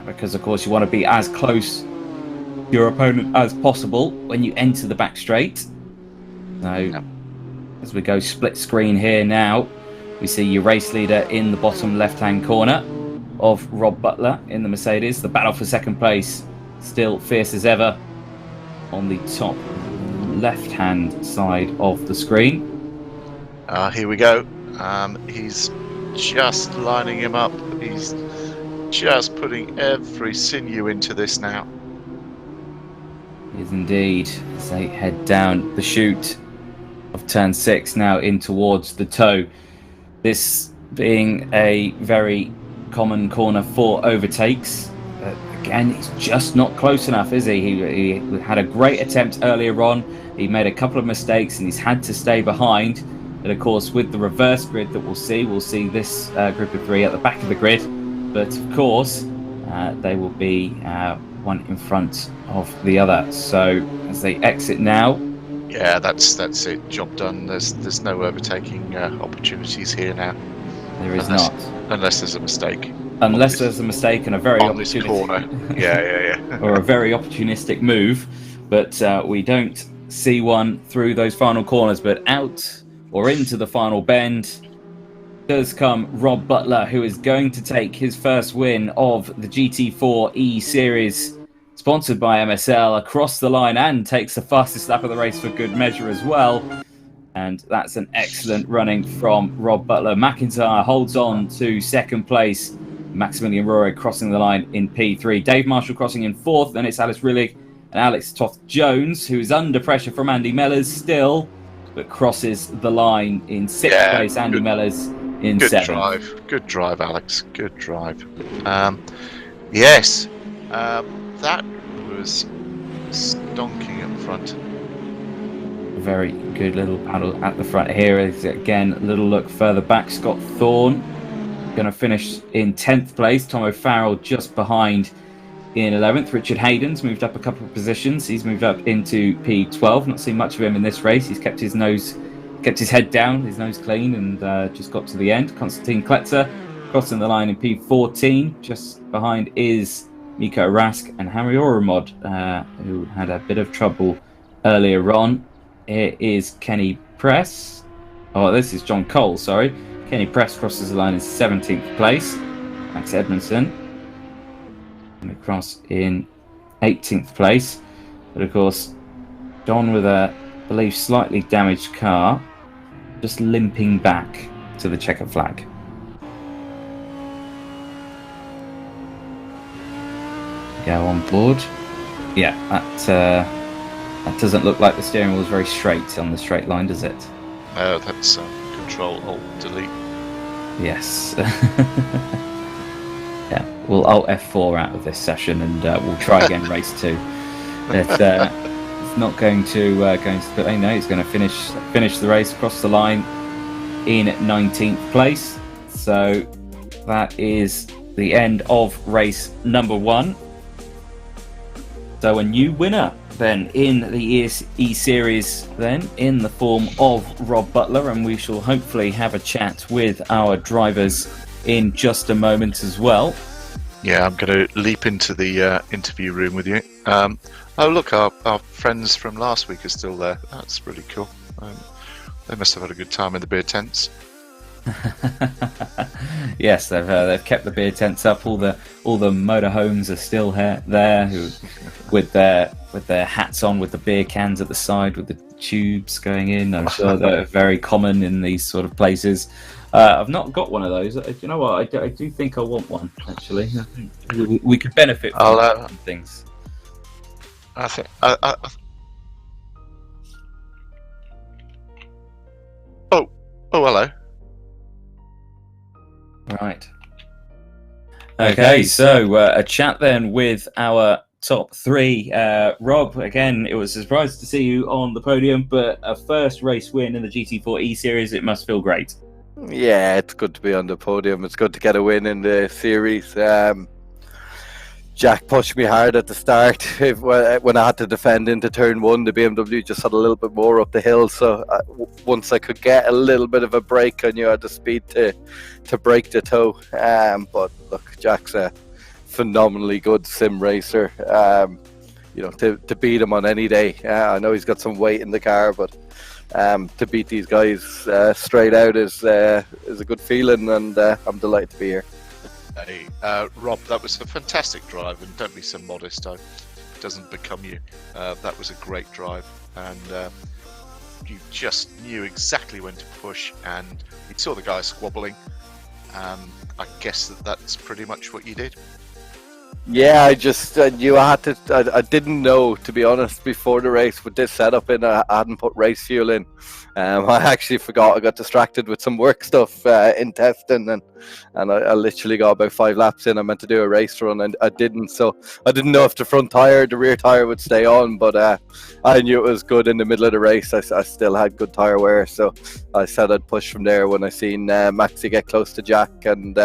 because of course you want to be as close to your opponent as possible when you enter the back straight. So as we go split screen here now, we see your race leader in the bottom left-hand corner of Rob Butler in the Mercedes. The battle for second place still fierce as ever on the top left-hand side of the screen. Here we go. He's just lining him up. He's just putting every sinew into this now. He is indeed, as they head down the chute of turn 6 now in towards the toe. This being a very common corner for overtakes. Again, he's just not close enough, is he? He had a great attempt earlier on. He made a couple of mistakes and he's had to stay behind. And of course, with the reverse grid that we'll see this group of 3 at the back of the grid. But of course, they will be one in front of the other. So as they exit now. Yeah, that's it. Job done. There's no overtaking opportunities here now. There is not. Unless there's a mistake. Unless there's a mistake and a very on this corner. Yeah. Or a very opportunistic move. But we don't see one through those final corners. But out or into the final bend does come Rob Butler, who is going to take his first win of the GT4 eSeries, sponsored by MSL, across the line, and takes the fastest lap of the race for good measure as well. And that's an excellent running from Rob Butler. McIntyre holds on to second place. Maximilian Roehrig crossing the line in P3. Dave Marshall crossing in 4th. Then it's Alice Rillig and Alex Toth-Jones, who is under pressure from Andy Mellors still, but crosses the line in 6th place. Andy Mellors in 7th. Good drive, Alex. Good drive. Yes, that was stonking at the front. Very good little paddle at the front here. Is again a little look further back. Scott Thorne going to finish in 10th place. Tom O'Farrell just behind in 11th. Richard Hayden's moved up a couple of positions. He's moved up into P12. Not seen much of him in this race. He's kept his head down, his nose clean, and just got to the end. Konstantin Kletzer crossing the line in P14. Just behind is Miko Rask and Harry Oromod, who had a bit of trouble earlier on. Here is Kenny Press. Oh, this is John Cole, sorry. Kenny Press crosses the line in 17th place. Max Edmondson. And across in 18th place. But of course, Don with a, I believe, slightly damaged car, just limping back to the checker flag. Go on board. Yeah, that doesn't look like the steering wheel is very straight on the straight line, does it? That's Control Alt Delete. Yes. Yeah, we'll Alt F4 out of this session and we'll try again race 2. It's not going to but I know he's going to finish the race across the line in 19th place. So that is the end of race number 1. So a new winner then in the eSeries then in the form of Rob Butler, and we shall hopefully have a chat with our drivers in just a moment as well. Yeah, I'm going to leap into the interview room with you. Oh look, our friends from last week are still there. That's really cool. They must have had a good time in the beer tents. Yes, they've kept the beer tents up. All the motorhomes are still there, with their hats on, with the beer cans at the side, with the tubes going in. I'm sure they're very common in these sort of places. I've not got one of those. You know what? I do think I want one. Actually, I think we could benefit from things. I think. Oh, hello. Right. Okay, so a chat then with our top 3. Rob, again, it was a surprise to see you on the podium, but a first race win in the GT4 eSeries, it must feel great. Yeah, it's good to be on the podium. It's good to get a win in the series. Jack pushed me hard at the start. When I had to defend into turn 1, the BMW just had a little bit more up the hill. So once I could get a little bit of a break, I knew I had the speed to break the toe. But look, Jack's a phenomenally good sim racer. To beat him on any day. I know he's got some weight in the car, but to beat these guys straight out is a good feeling, and I'm delighted to be here. Hey, Rob, that was a fantastic drive, and don't be so modest. It doesn't become you. That was a great drive, and you just knew exactly when to push, and you saw the guy squabbling. I guess that's pretty much what you did. Yeah, I knew I had to. I didn't know, to be honest, before the race with this setup in. I hadn't put race fuel in. I actually forgot. I got distracted with some work stuff in testing, and I literally got about 5 laps in. I meant to do a race run, and I didn't. So I didn't know if the front tire, the rear tire would stay on, but I knew it was good in the middle of the race. I still had good tire wear, so I said I'd push from there when I seen Maxi get close to Jack and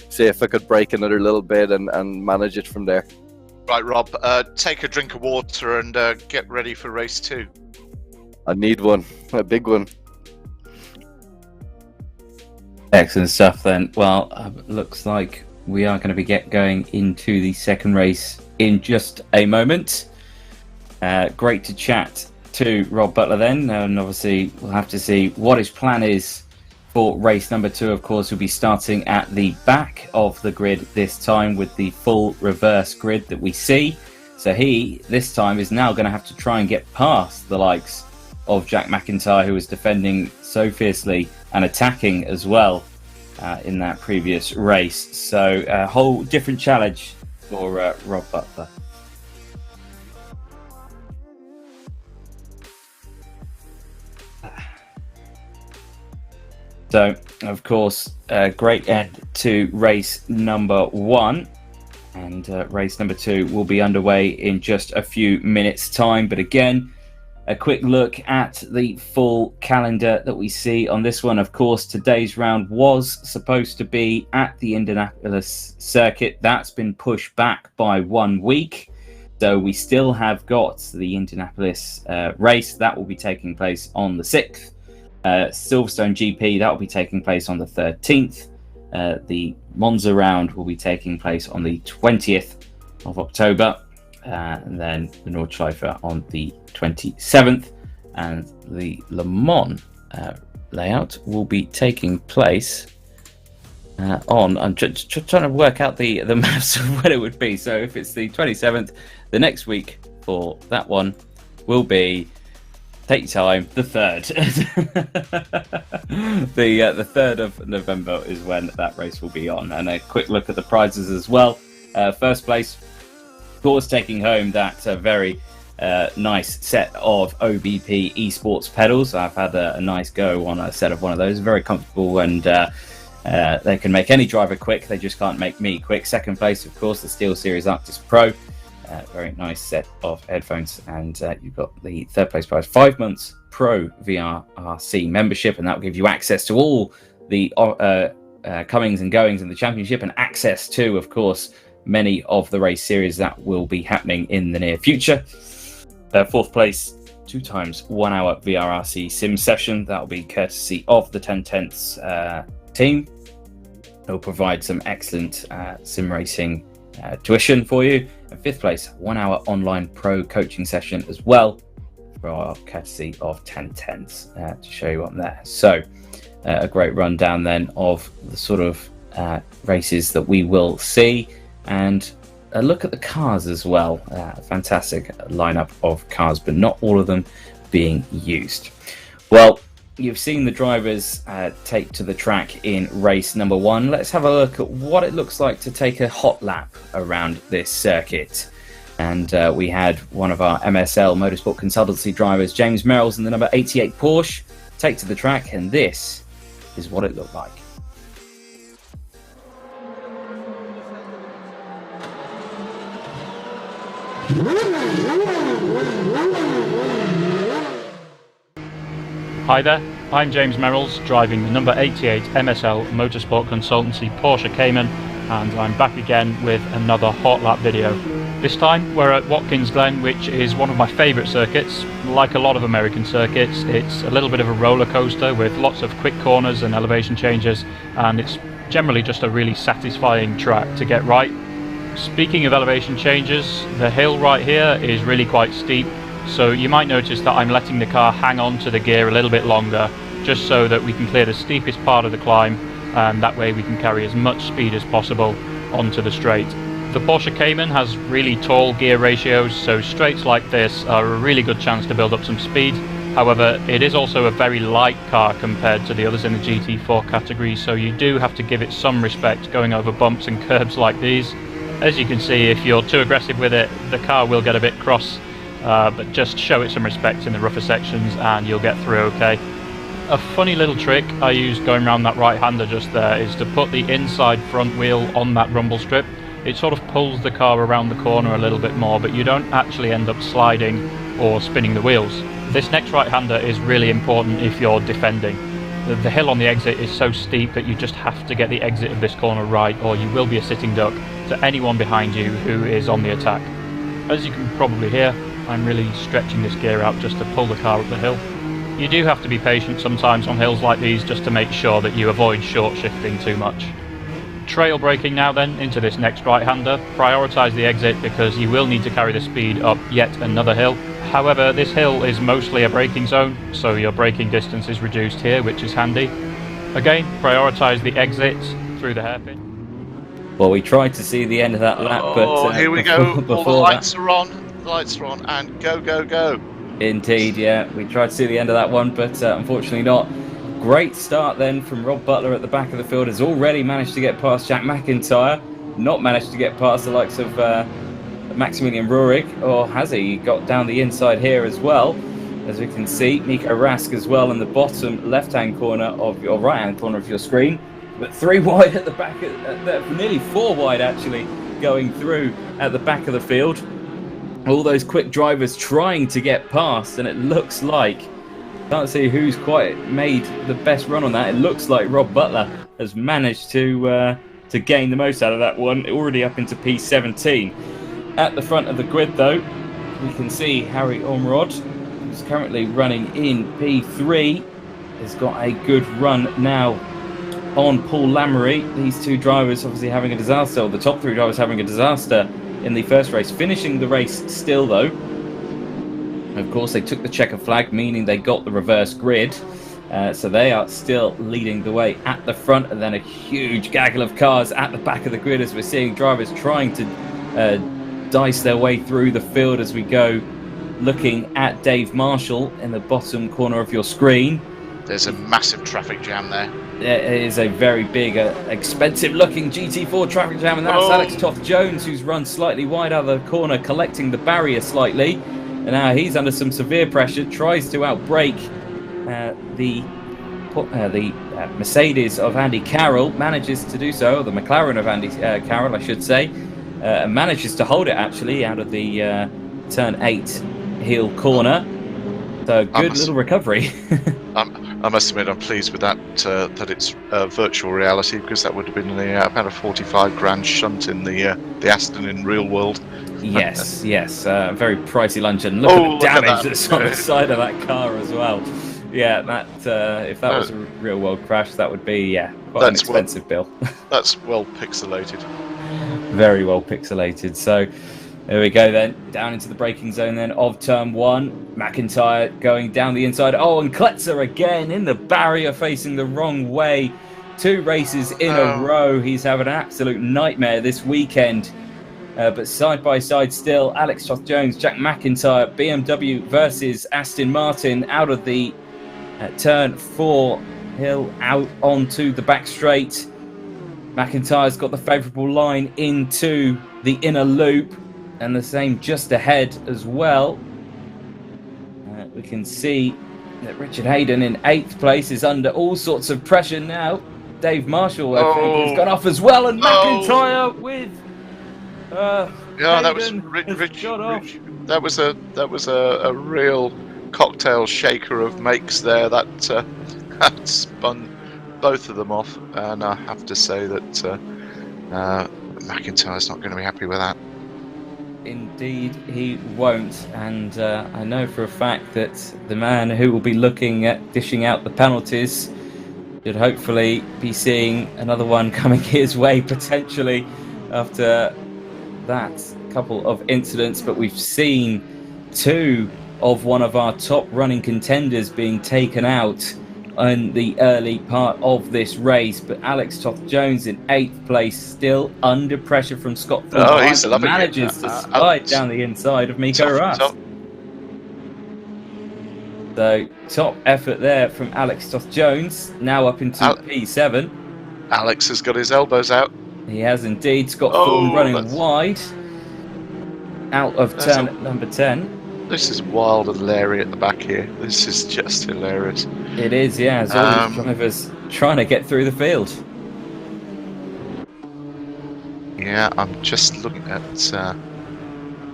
see if I could break another little bit and manage it from there. Right, Rob, take a drink of water and get ready for race 2. I need one, a big one. Excellent stuff then. Well, looks like we are going to be going into the second race in just a moment. Great to chat to Rob Butler then, and obviously we'll have to see what his plan is for race number 2. Of course, we'll be starting at the back of the grid this time with the full reverse grid that we see. So he, this time, is now going to have to try and get past the likes of Jack McIntyre, who was defending so fiercely and attacking as well in that previous race. So a whole different challenge for Rob Butler. So, of course, a great end to race number 1. And race number 2 will be underway in just a few minutes' time. But again, a quick look at the full calendar that we see on this one. Of course, today's round was supposed to be at the Indianapolis circuit. That's been pushed back by 1 week. So we still have got the Indianapolis race. That will be taking place on the 6th. Silverstone GP, that will be taking place on the 13th. The Monza round will be taking place on the 20th of October. And then the Nordschleife on the 27th. And the Le Mans layout will be taking place on. I'm just trying to work out the maths of when it would be. So if it's the 27th, the next week for that one will be, take your time, the 3rd. The 3rd of November is when that race will be on. And a quick look at the prizes as well. First place, of course, taking home that very nice set of OBP Esports pedals. I've had a nice go on a set of one of those. Very comfortable, and they can make any driver quick. They just can't make me quick. Second place, of course, the SteelSeries Artcis Pro. Very nice set of headphones. And you've got the 3rd place prize, 5 months Pro VRRC membership, and that will give you access to all the comings and goings in the championship, and access to, of course, many of the race series that will be happening in the near future. 4th place, 2 times 1 hour VRRC sim session. That will be courtesy of the 10/10ths team. They'll provide some excellent sim racing tuition for you. And 5th place, 1 hour online pro coaching session as well, for our courtesy of 10/10ths, to show you on there. So a great rundown then of the sort of races that we will see, and a look at the cars as well. Fantastic lineup of cars, but not all of them being used. Well, you've seen the drivers take to the track in race number 1. Let's have a look at what it looks like to take a hot lap around this circuit. And we had one of our MSL Motorsport Consultancy drivers, James Merrills, in the number 88 Porsche, take to the track, and this is what it looked like. Hi there, I'm James Merrills, driving the number 88 MSL Motorsport Consultancy Porsche Cayman, and I'm back again with another hot lap video. This time we're at Watkins Glen, which is one of my favourite circuits. Like a lot of American circuits, it's a little bit of a roller coaster with lots of quick corners and elevation changes, and it's generally just a really satisfying track to get right. Speaking of elevation changes, the hill right here is really quite steep, so you might notice that I'm letting the car hang on to the gear a little bit longer, just so that we can clear the steepest part of the climb, and that way we can carry as much speed as possible onto the straight. The Porsche Cayman has really tall gear ratios, so straights like this are a really good chance to build up some speed. However, it is also a very light car compared to the others in the GT4 category, so you do have to give it some respect going over bumps and curbs like these. As you can see, if you're too aggressive with it, the car will get a bit cross, but just show it some respect in the rougher sections and you'll get through okay. A funny little trick I used going around that right-hander just there is to put the inside front wheel on that rumble strip. It sort of pulls the car around the corner a little bit more, but you don't actually end up sliding or spinning the wheels. This next right-hander is really important if you're defending. The hill on the exit is so steep that you just have to get the exit of this corner right, or you will be a sitting duck to anyone behind you who is on the attack. As you can probably hear, I'm really stretching this gear out just to pull the car up the hill. You do have to be patient sometimes on hills like these just to make sure that you avoid short shifting too much. Trail braking now then into this next right-hander. Prioritise the exit because you will need to carry the speed up yet another hill. However, this hill is mostly a braking zone, so your braking distance is reduced here, which is handy. Again, prioritise the exit through the hairpin. Well, we tried to see the end of that lap, but here we go. All the lights are on. The lights are on, and go, go, go. Indeed, yeah. We tried to see the end of that one, but unfortunately not. Great start then from Rob Butler at the back of the field. Has already managed to get past Jack McIntyre. Not managed to get past the likes of Maximilian Rurik, or has he? Got down the inside here as well. As we can see, Nico Rask as well in the bottom left-hand corner of your right-hand corner of your screen. But 3 wide at the back, nearly 4 wide actually, going through at the back of the field. All those quick drivers trying to get past, and it looks like, can't see who's quite made the best run on that. It looks like Rob Butler has managed to gain the most out of that one, already up into P17. At the front of the grid though, we can see Harry Ormerod, who's currently running in P3, has got a good run now on Paul Lamery. These 2 drivers obviously having a disaster, or the top 3 drivers having a disaster in the first race, finishing the race still though. Of course, they took the checker flag, meaning they got the reverse grid, So they are still leading the way at the front, and then a huge gaggle of cars at the back of the grid as we're seeing drivers trying to dice their way through the field as we go. Looking at Dave Marshall in the bottom corner of your screen. There's a massive traffic jam there. There is a very big, expensive-looking GT4 traffic jam, and that's Alex Toth-Jones, who's run slightly wide out of the corner, collecting the barrier slightly. And now he's under some severe pressure, tries to outbrake the Mercedes of Andy Carroll, manages to do so, or the McLaren of Andy Carroll, I should say, and manages to hold it, actually, out of the turn 8 heel corner. So good little recovery. I must admit, I'm pleased with that. That it's virtual reality, because that would have been about a 45 grand shunt in the Aston in real world. Yes, very pricey lunch, and look at the damage that's on the side of that car as well. Yeah, that if that was a real world crash, that would be quite an expensive bill. That's well pixelated. Very well pixelated. So there we go then, down into the braking zone then of turn 1. McIntyre going down the inside. Oh, and Kletzer again in the barrier, facing the wrong way. 2 races in a row. He's having an absolute nightmare this weekend. But side by side still, Alex Toth-Jones, Jack McIntyre, BMW versus Aston Martin out of the turn 4 hill out onto the back straight. McIntyre's got the favourable line into the inner loop. And the same just ahead as well. We can see that Richard Hayden in 8th place is under all sorts of pressure now. Dave Marshall, I think, has gone off as well, and McIntyre with that was Rich. That was a real cocktail shaker of makes there. That spun both of them off, and I have to say that McIntyre's not going to be happy with that. Indeed, he won't, and I know for a fact that the man who will be looking at dishing out the penalties should hopefully be seeing another one coming his way potentially after that couple of incidents. But we've seen 2 of one of our top running contenders being taken out in the early part of this race, but Alex Toth-Jones in 8th place, still under pressure from Scott Thorne, manages to slide down the inside of Miko Rust. So top effort there from Alex Toth-Jones, now up into P7. Alex has got his elbows out. He has indeed. Scott Thorne running wide out of turn number 10. This is wild and Larry at the back here. This is just hilarious. It is, yeah. As all these drivers trying to get through the field. Yeah, I'm just looking at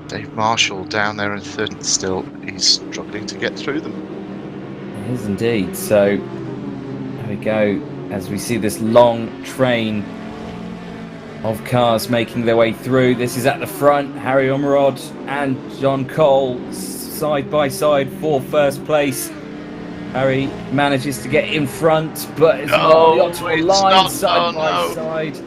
Dave Marshall down there in 3rd still. He's struggling to get through them. It is indeed. So there we go. As we see this long train of cars making their way through. This is at the front. Harry Ormerod and John Cole side by side for 1st place. Harry manages to get in front, but it's not the optimal line, side by side.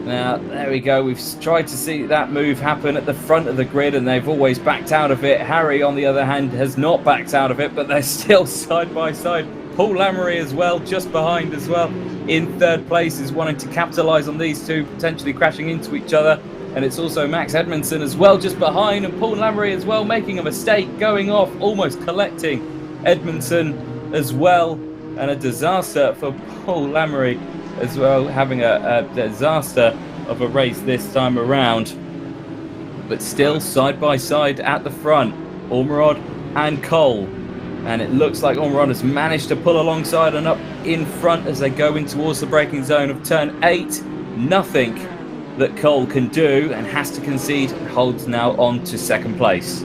Now, there we go. We've tried to see that move happen at the front of the grid, and they've always backed out of it. Harry, on the other hand, has not backed out of it, but they're still side by side. Paul Lamory as well, just behind as well. In 3rd place is wanting to capitalise on these two potentially crashing into each other. And it's also Max Edmondson as well, just behind. And Paul Lamory as well, making a mistake, going off, almost collecting Edmondson as well. And a disaster for Paul Lamory as well, having a disaster of a race this time around. But still side by side at the front, Ormerod and Cole. And it looks like Ormerod has managed to pull alongside and up in front as they go in towards the braking zone of turn 8. Nothing that Cole can do, and has to concede, and holds now on to 2nd place.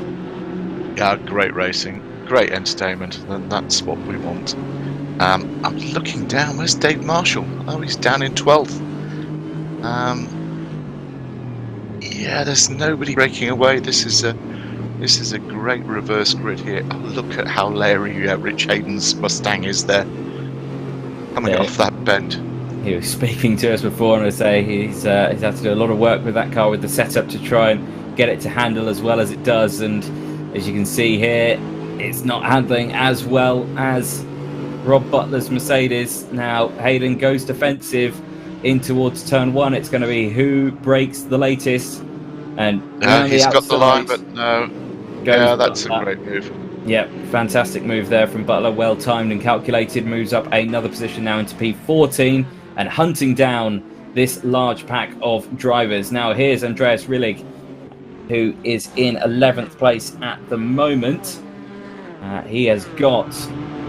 Yeah, great racing, great entertainment, and that's what we want. I'm looking down. Where's Dave Marshall? Oh, he's down in 12th. Yeah, there's nobody breaking away. This is a great reverse grid here. Oh, look at how Larry Rich Hayden's Mustang is there, coming off that bend. He was speaking to us before, and I say he's had to do a lot of work with that car, with the setup, to try and get it to handle as well as it does. And as you can see here, it's not handling as well as Rob Butler's Mercedes. Now Hayden goes defensive in towards turn 1. It's going to be who breaks the latest. And round He's the got the line, outside but no. goes Yeah, that's Butler. a great move. Yep, fantastic move there from Butler. Well timed and calculated. Moves up another position now into P14 and hunting down this large pack of drivers. Now here's Andreas Rillig, who is in 11th place at the moment. He has got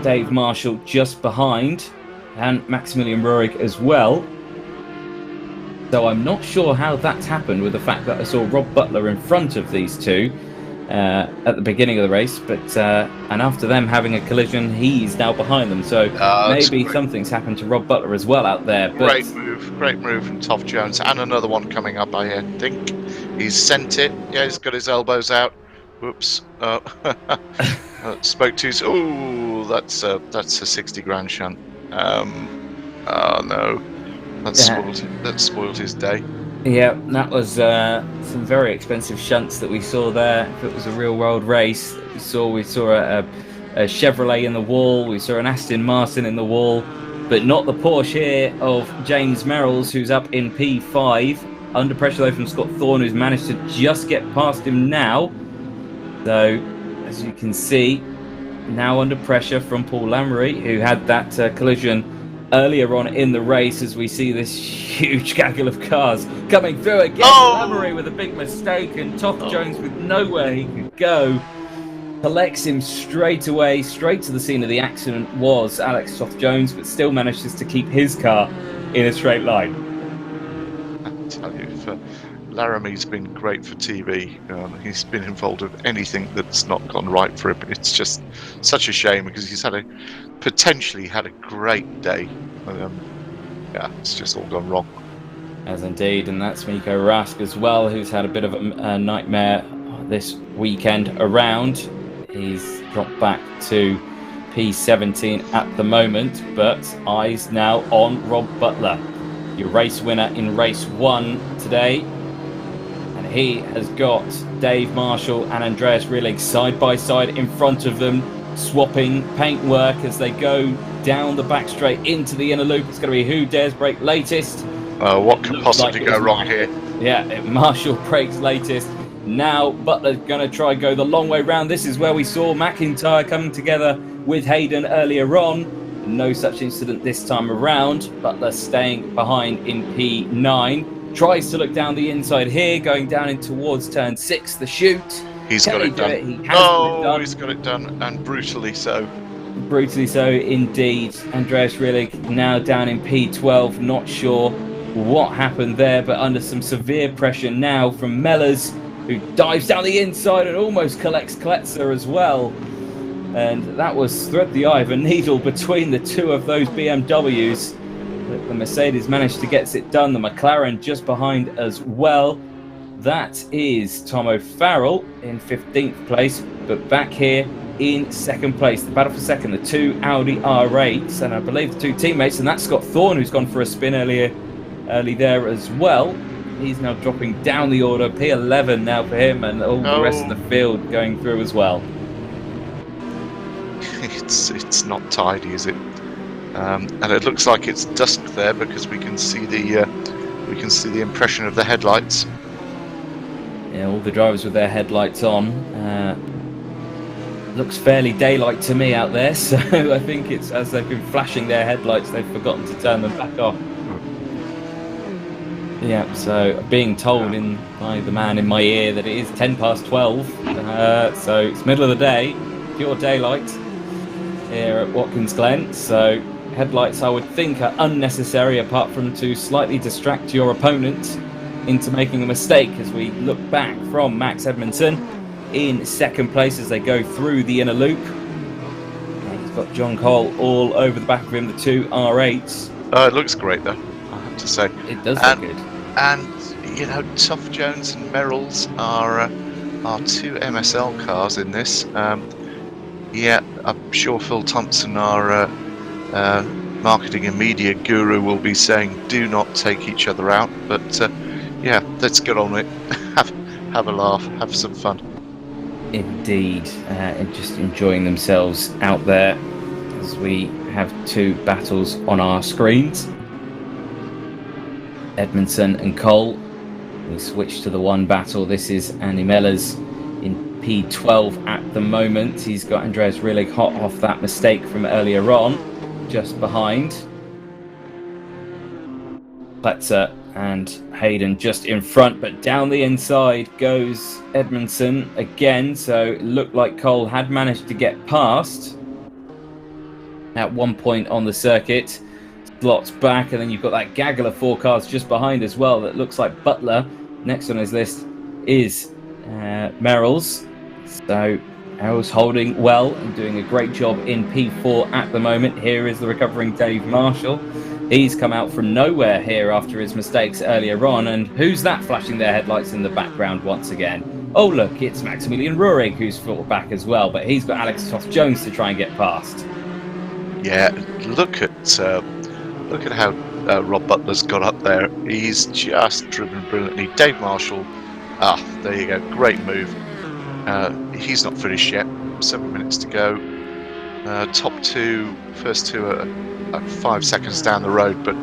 Dave Marshall just behind and Maximilian Rurik as well. So I'm not sure how that's happened with the fact that I saw Rob Butler in front of these two at the beginning of the race, but and after them having a collision, he's now behind them. So maybe something's happened to Rob Butler as well out there. But Great move from Toff Jones, and another one coming up. I think he's sent it. Yeah, he's got his elbows out. Whoops. Spoke too. Oh, that's a 60 grand shunt. Oh no, that spoiled his day. Yeah, that was some very expensive shunts that we saw there. If it was a real world race, we saw a Chevrolet in the wall, we saw an Aston Martin in the wall, but not the Porsche here of James Merrills, who's up in P5. Under pressure though from Scott Thorne, who's managed to just get past him now. So, as you can see, now under pressure from Paul Lamery, who had that collision earlier on in the race, as we see this huge gaggle of cars coming through again. Lamery with a big mistake, and Toff Jones with nowhere he could go. Collects him straight away, straight to the scene of the accident was Alex Toff Jones, but still manages to keep his car in a straight line. I tell you, Laramie's been great for TV. He's been involved with anything that's not gone right for him. It's just such a shame because he's potentially had a great day. Yeah, it's just all gone wrong. As indeed, and that's Miko Rask as well, who's had a bit of a nightmare this weekend around. He's dropped back to P17 at the moment, but eyes now on Rob Butler, your race winner in race 1 today. And he has got Dave Marshall and Andreas Rillig side by side in front of them, swapping paintwork as they go down the back straight into the inner loop. It's going to be who dares brake latest. What could possibly go wrong here? Yeah, Marshall brakes latest. Now Butler's going to try go the long way round. This is where we saw McIntyre coming together with Hayden earlier on. No such incident this time around. Butler staying behind in P9. Tries to look down the inside here, going down in towards turn 6, the shoot. He's got it done. He has got it done. He's got it done, and brutally so. Brutally so indeed. Andreas Rillig now down in P12. Not sure what happened there, but under some severe pressure now from Mellors, who dives down the inside and almost collects Kletzer as well. And that was thread the eye of a needle between the two of those BMWs. But the Mercedes managed to get it done. The McLaren just behind as well. That is Tom O'Farrell in 15th place, but back here in 2nd place. The battle for 2nd, the two Audi R8s, and I believe the two teammates, and that's Scott Thorne, who's gone for a spin early there as well. He's now dropping down the order, P11 now for him, and all the rest of the field going through as well. It's not tidy, is it? And it looks like it's dusk there because we can see the impression of the headlights. Yeah, all the drivers with their headlights on. Looks fairly daylight to me out there, so I think it's as they've been flashing their headlights, they've forgotten to turn them back off. Yeah, so being told by the man in my ear that it is 10 past 12, so it's middle of the day, pure daylight here at Watkins Glen, so headlights I would think are unnecessary apart from to slightly distract your opponent into making a mistake, as we look back from Max Edmondson in 2nd place as they go through the inner loop. And he's got John Cole all over the back of him, the two R8s. It looks great though, I have to say. It does look good. And you know, Toff Jones and Merrills are two MSL cars in this. Yeah, I'm sure Phil Thompson, our marketing and media guru, will be saying do not take each other out, but yeah, let's get on it. have a laugh, have some fun. Indeed, and just enjoying themselves out there as we have two battles on our screens. Edmondson and Cole. We switch to the one battle. This is Andy Mellors in P12 at the moment. He's got Andreas Rillig hot off that mistake from earlier on, just behind. Pletzer and Hayden just in front, but down the inside goes Edmondson again. So it looked like Cole had managed to get past at one point on the circuit. Slots back, and then you've got that gaggle of 4 cars just behind as well. That looks like Butler. Next on his list is Merrill's. So Merrill's holding well and doing a great job in P4 at the moment. Here is the recovering Dave Marshall. He's come out from nowhere here after his mistakes earlier on. And who's that flashing their headlights in the background once again? Oh, look, it's Maximilian Ruhrig, who's fought back as well. But he's got Alex Toth-Jones to try and get past. Yeah, look at how Rob Butler's got up there. He's just driven brilliantly. Dave Marshall, there you go, great move. He's not finished yet, 7 minutes to go. Top two, first two are 5 seconds down the road, but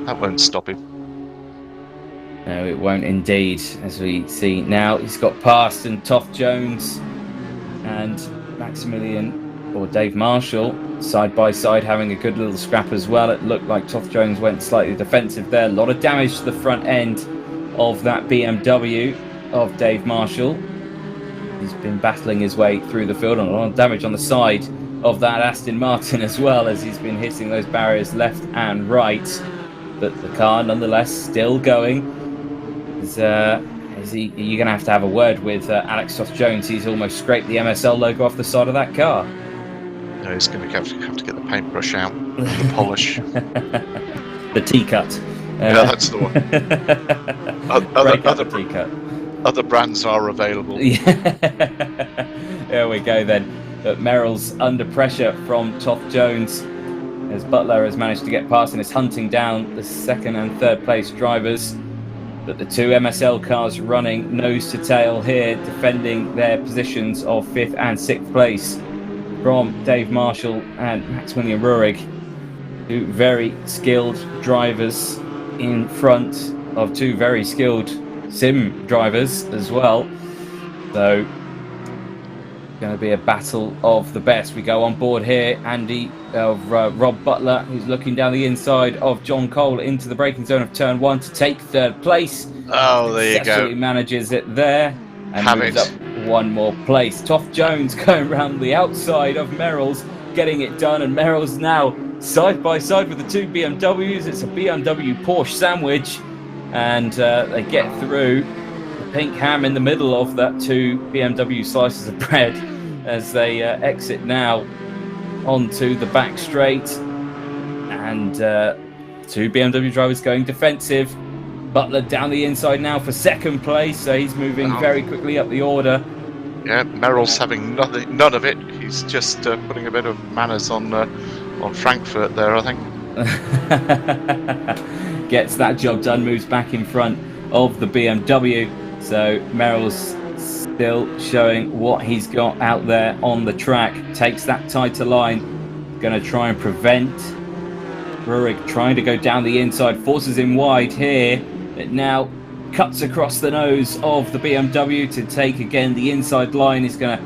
that won't stop him. No, it won't indeed. As we see now, he's got past, and Toth-Jones and Maximilian, or Dave Marshall, side by side, having a good little scrap as well. It looked like Toth-Jones went slightly defensive there. A lot of damage to the front end of that BMW of Dave Marshall. He's been battling his way through the field, and a lot of damage on the side of that Aston Martin as well, as he's been hitting those barriers left and right. But the car nonetheless still going. Are you going to have a word with Alex Toth-Jones? He's almost scraped the MSL logo off the side of that car. No, he's going to have to get the paintbrush out, the polish. The T-cut. Yeah, that's the one. Other brands are available. There we go then. But Merrill's under pressure from Toth-Jones, as Butler has managed to get past and is hunting down the second and third place drivers. But the two MSL cars running nose to tail here, defending their positions of 5th and 6th place from Dave Marshall and Maximilian Ruhrig. Two very skilled drivers in front of two very skilled sim drivers as well. So going to be a battle of the best. We go on board here, Andy, of Rob Butler, who's looking down the inside of John Cole into the braking zone of turn 1 to take 3rd place. Oh, there you go. He manages it there and moves up one more place. Toth-Jones going around the outside of Merrill's, getting it done, and Merrill's now side by side with the two BMWs. It's a BMW Porsche sandwich, and they get through. The pink ham in the middle of that two BMW slices of bread as they exit now onto the back straight, and two BMW drivers going defensive. Butler down the inside now for 2nd place, so he's moving very quickly up the order. Yeah, Merrill's having none of it. He's just putting a bit of manners on Frankfurt there, I think. Gets that job done, moves back in front of the BMW. So Merrill's still showing what he's got out there on the track. Takes that tighter line. Going to try and prevent Ruhrig trying to go down the inside. Forces him wide here. It now cuts across the nose of the BMW to take again the inside line. He's going to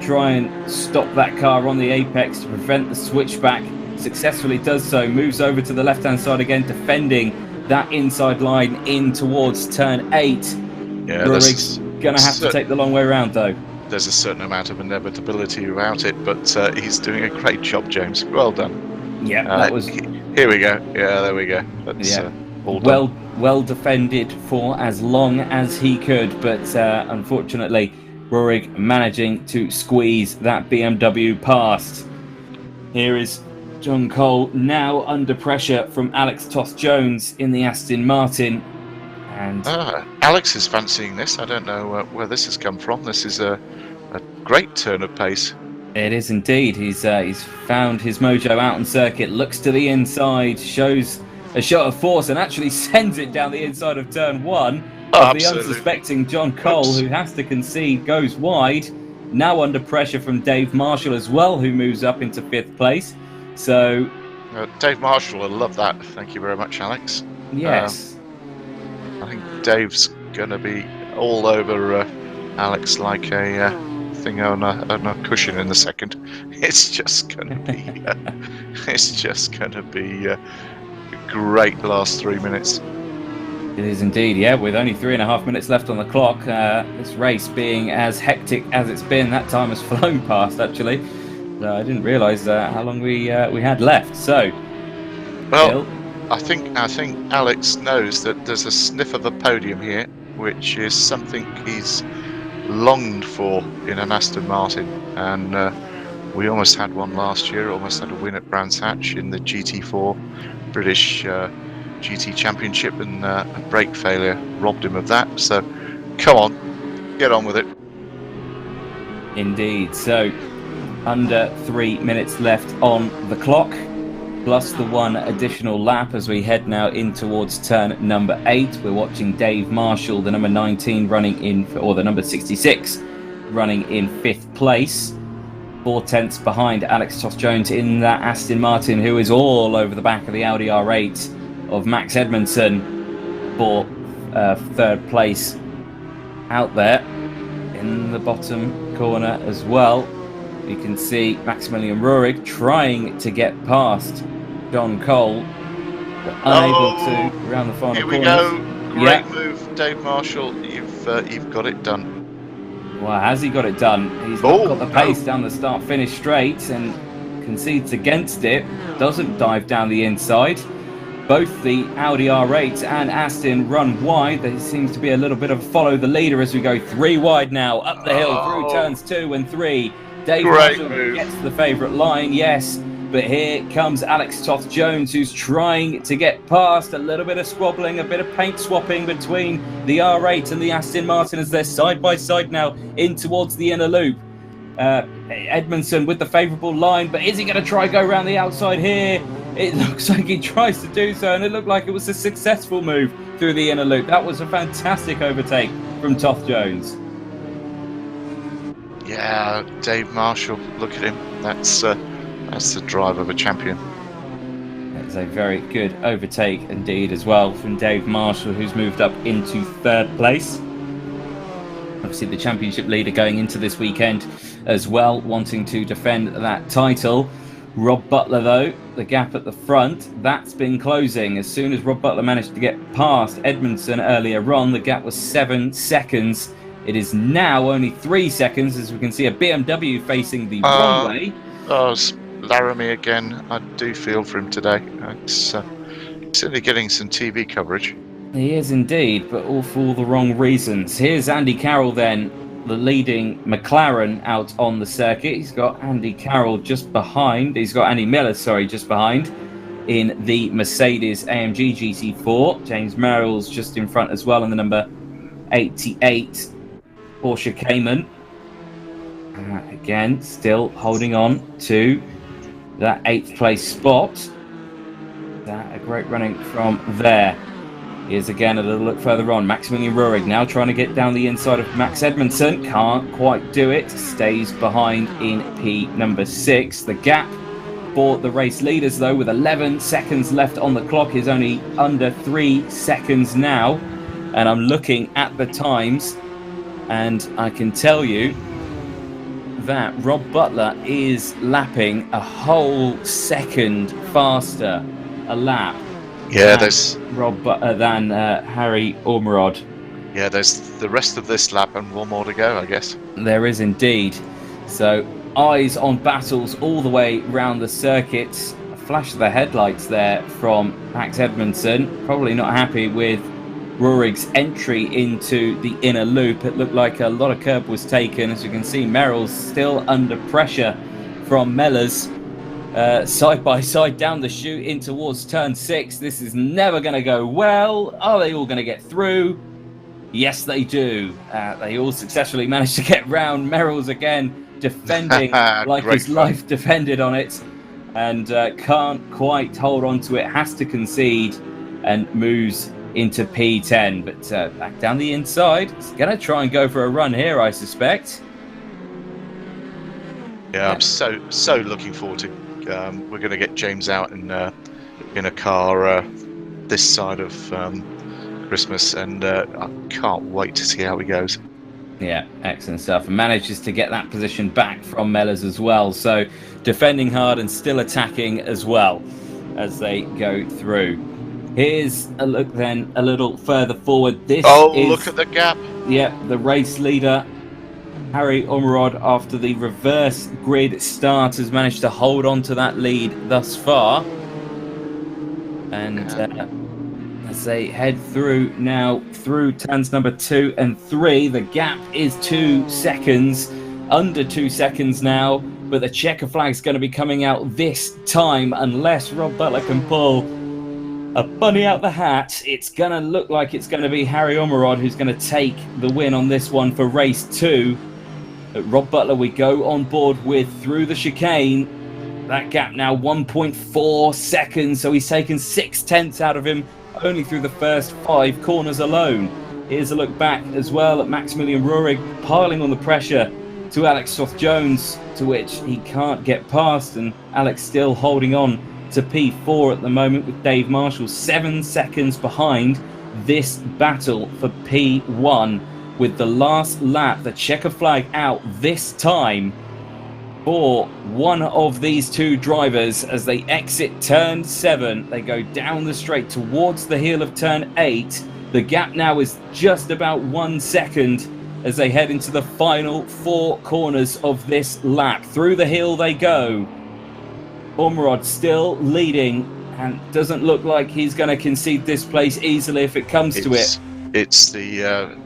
try and stop that car on the apex to prevent the switchback. Successfully does so. Moves over to the left-hand side again, defending that inside line in towards turn 8. Yeah, Ruhrig's going to have to take the long way around, though. There's a certain amount of inevitability about it, but he's doing a great job, James. Well done. Yeah, that was... Here we go. Yeah, there we go. That's all done. Well defended for as long as he could, but unfortunately, Ruhrig managing to squeeze that BMW past. Here is John Cole now under pressure from Alex Toth-Jones in the Aston Martin. And Alex is fancying this. I don't know where this has come from. This is a great turn of pace. It is indeed. He's found his mojo out on circuit, looks to the inside, shows a show of force, and actually sends it down the inside of turn 1. The unsuspecting John Cole, who has to concede, goes wide. Now under pressure from Dave Marshall as well, who moves up into 5th place. So, Dave Marshall will love that. Thank you very much, Alex. yes. I think Dave's going to be all over Alex like a thing on a cushion in the second. It's just going to be, a great last 3 minutes. It is indeed, yeah, with only 3.5 minutes left on the clock. This race being as hectic as it's been, that time has flown past, actually. So I didn't realise how long we had left. So, well, Bill? I think Alex knows that there's a sniff of a podium here, which is something he's longed for in an Aston Martin, and we almost had one last year. Almost had a win at Brands Hatch in the GT4 British GT Championship, and a brake failure robbed him of that. So, come on, get on with it. Indeed. So, under 3 minutes left on the clock, plus the one additional lap as we head now in towards turn number 8. We're watching Dave Marshall, the number 19, running in, or the number 66, running in 5th place. 4 tenths behind Alex Toth-Jones in that Aston Martin, who is all over the back of the Audi R8 of Max Edmondson for 3rd place out there. In the bottom corner as well, you can see Maximilian Rurig trying to get past John Cole, but unable to around the final corner. Here we go. Great move, Dave Marshall. You've got it done. Well, has he got it done? He's not got the pace down the start-finish straight and concedes against it. Doesn't dive down the inside. Both the Audi R8 and Aston run wide. There seems to be a little bit of follow the leader as we go 3 wide now, up the hill through turns 2 and 3. Dave Marshall gets the favourite line, yes. But here comes Alex Toth-Jones, who's trying to get past. A little bit of squabbling, a bit of paint swapping between the R8 and the Aston Martin as they're side by side now in towards the inner loop. Edmondson with the favourable line, but is he going to try go around the outside here? It looks like he tries to do so, and it looked like it was a successful move through the inner loop. That was a fantastic overtake from Toth-Jones. Yeah, Dave Marshall, look at him. That's the drive of a champion. It's a very good overtake indeed as well from Dave Marshall, who's moved up into 3rd place. Obviously the championship leader going into this weekend as well, wanting to defend that title. Rob Butler, though, the gap at the front, that's been closing. As soon as Rob Butler managed to get past Edmondson earlier on, the gap was 7 seconds. It is now only 3 seconds, as we can see a BMW facing the wrong way. Oh, it's Laramie again. I do feel for him today. It's certainly getting some TV coverage. He is indeed, but all for the wrong reasons. Here's Andy Carroll then, the leading McLaren out on the circuit. He's got Andy Carroll just behind. He's got Andy Miller, sorry, just behind in the Mercedes AMG GT4. James Merrill's just in front as well in the number 88 Porsche Cayman. Again, still holding on to that 8th place spot. A great running from there. Here's again a little look further on. Maximilian Rurig now trying to get down the inside of Max Edmondson. Can't quite do it. Stays behind in P number 6. The gap for the race leaders, though, with 11 seconds left on the clock, is only under 3 seconds now. And I'm looking at the times, and I can tell you that Rob Butler is lapping a whole second faster a lap. Yeah, there's than Harry Ormerod. Yeah, there's the rest of this lap and one more to go, I guess. There is indeed. So eyes on battles all the way round the circuit. A flash of the headlights there from Max Edmondson. Probably not happy with Rurig's entry into the inner loop. It looked like a lot of curb was taken. As you can see, Merrill's still under pressure from Mellors. Side by side down the chute in towards turn 6. This is never going to go well. Are they all going to get through? Yes, they do. They all successfully managed to get round. Merrill's again defending like his life depended on it, and can't quite hold on to it. Has to concede and moves into P10. But back down the inside, he's going to try and go for a run here, I suspect. Yeah, I'm so looking forward to we're going to get James out in a car this side of Christmas, and I can't wait to see how he goes. Yeah, excellent stuff. And manages to get that position back from Mellors as well. So defending hard and still attacking as well as they go through. Here's a look then a little further forward. This is, look at the gap. Yeah, the race leader, Harry Ormerod, after the reverse grid start, has managed to hold on to that lead thus far. And as they head through now, through turns number 2 and 3, the gap is 2 seconds, under 2 seconds now, but the checker flag's going to be coming out this time unless Rob Butler can pull a bunny out the hat. It's going to look like it's going to be Harry Ormerod who's going to take the win on this one for race 2. Rob Butler we go on board with through the chicane. That gap now 1.4 seconds, so he's taken 6/10 out of him only through the first 5 corners alone. Here's a look back as well at Maximilian Ruhrig piling on the pressure to Alex Toth-Jones, to which he can't get past, and Alex still holding on to P4 at the moment with Dave Marshall 7 seconds behind this battle for P1, with the last lap, the checker flag out this time for one of these 2 drivers as they exit turn 7. They go down the straight towards the heel of turn 8. The gap now is just about 1 second as they head into the final 4 corners of this lap. Through the hill they go. Ormerod still leading and doesn't look like he's going to concede this place easily if it comes to it. It's the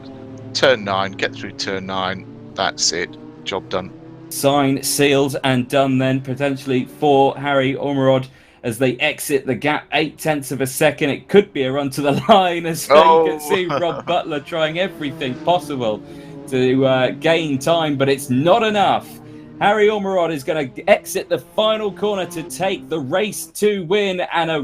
turn 9, get through turn 9, that's it, job done. Sign, sealed and done then potentially for Harry Ormerod as they exit the gap 0.8 of a second. It could be a run to the line as you can see Rob Butler trying everything possible to gain time, but it's not enough. Harry Ormerod is going to exit the final corner to take the race 2 win and a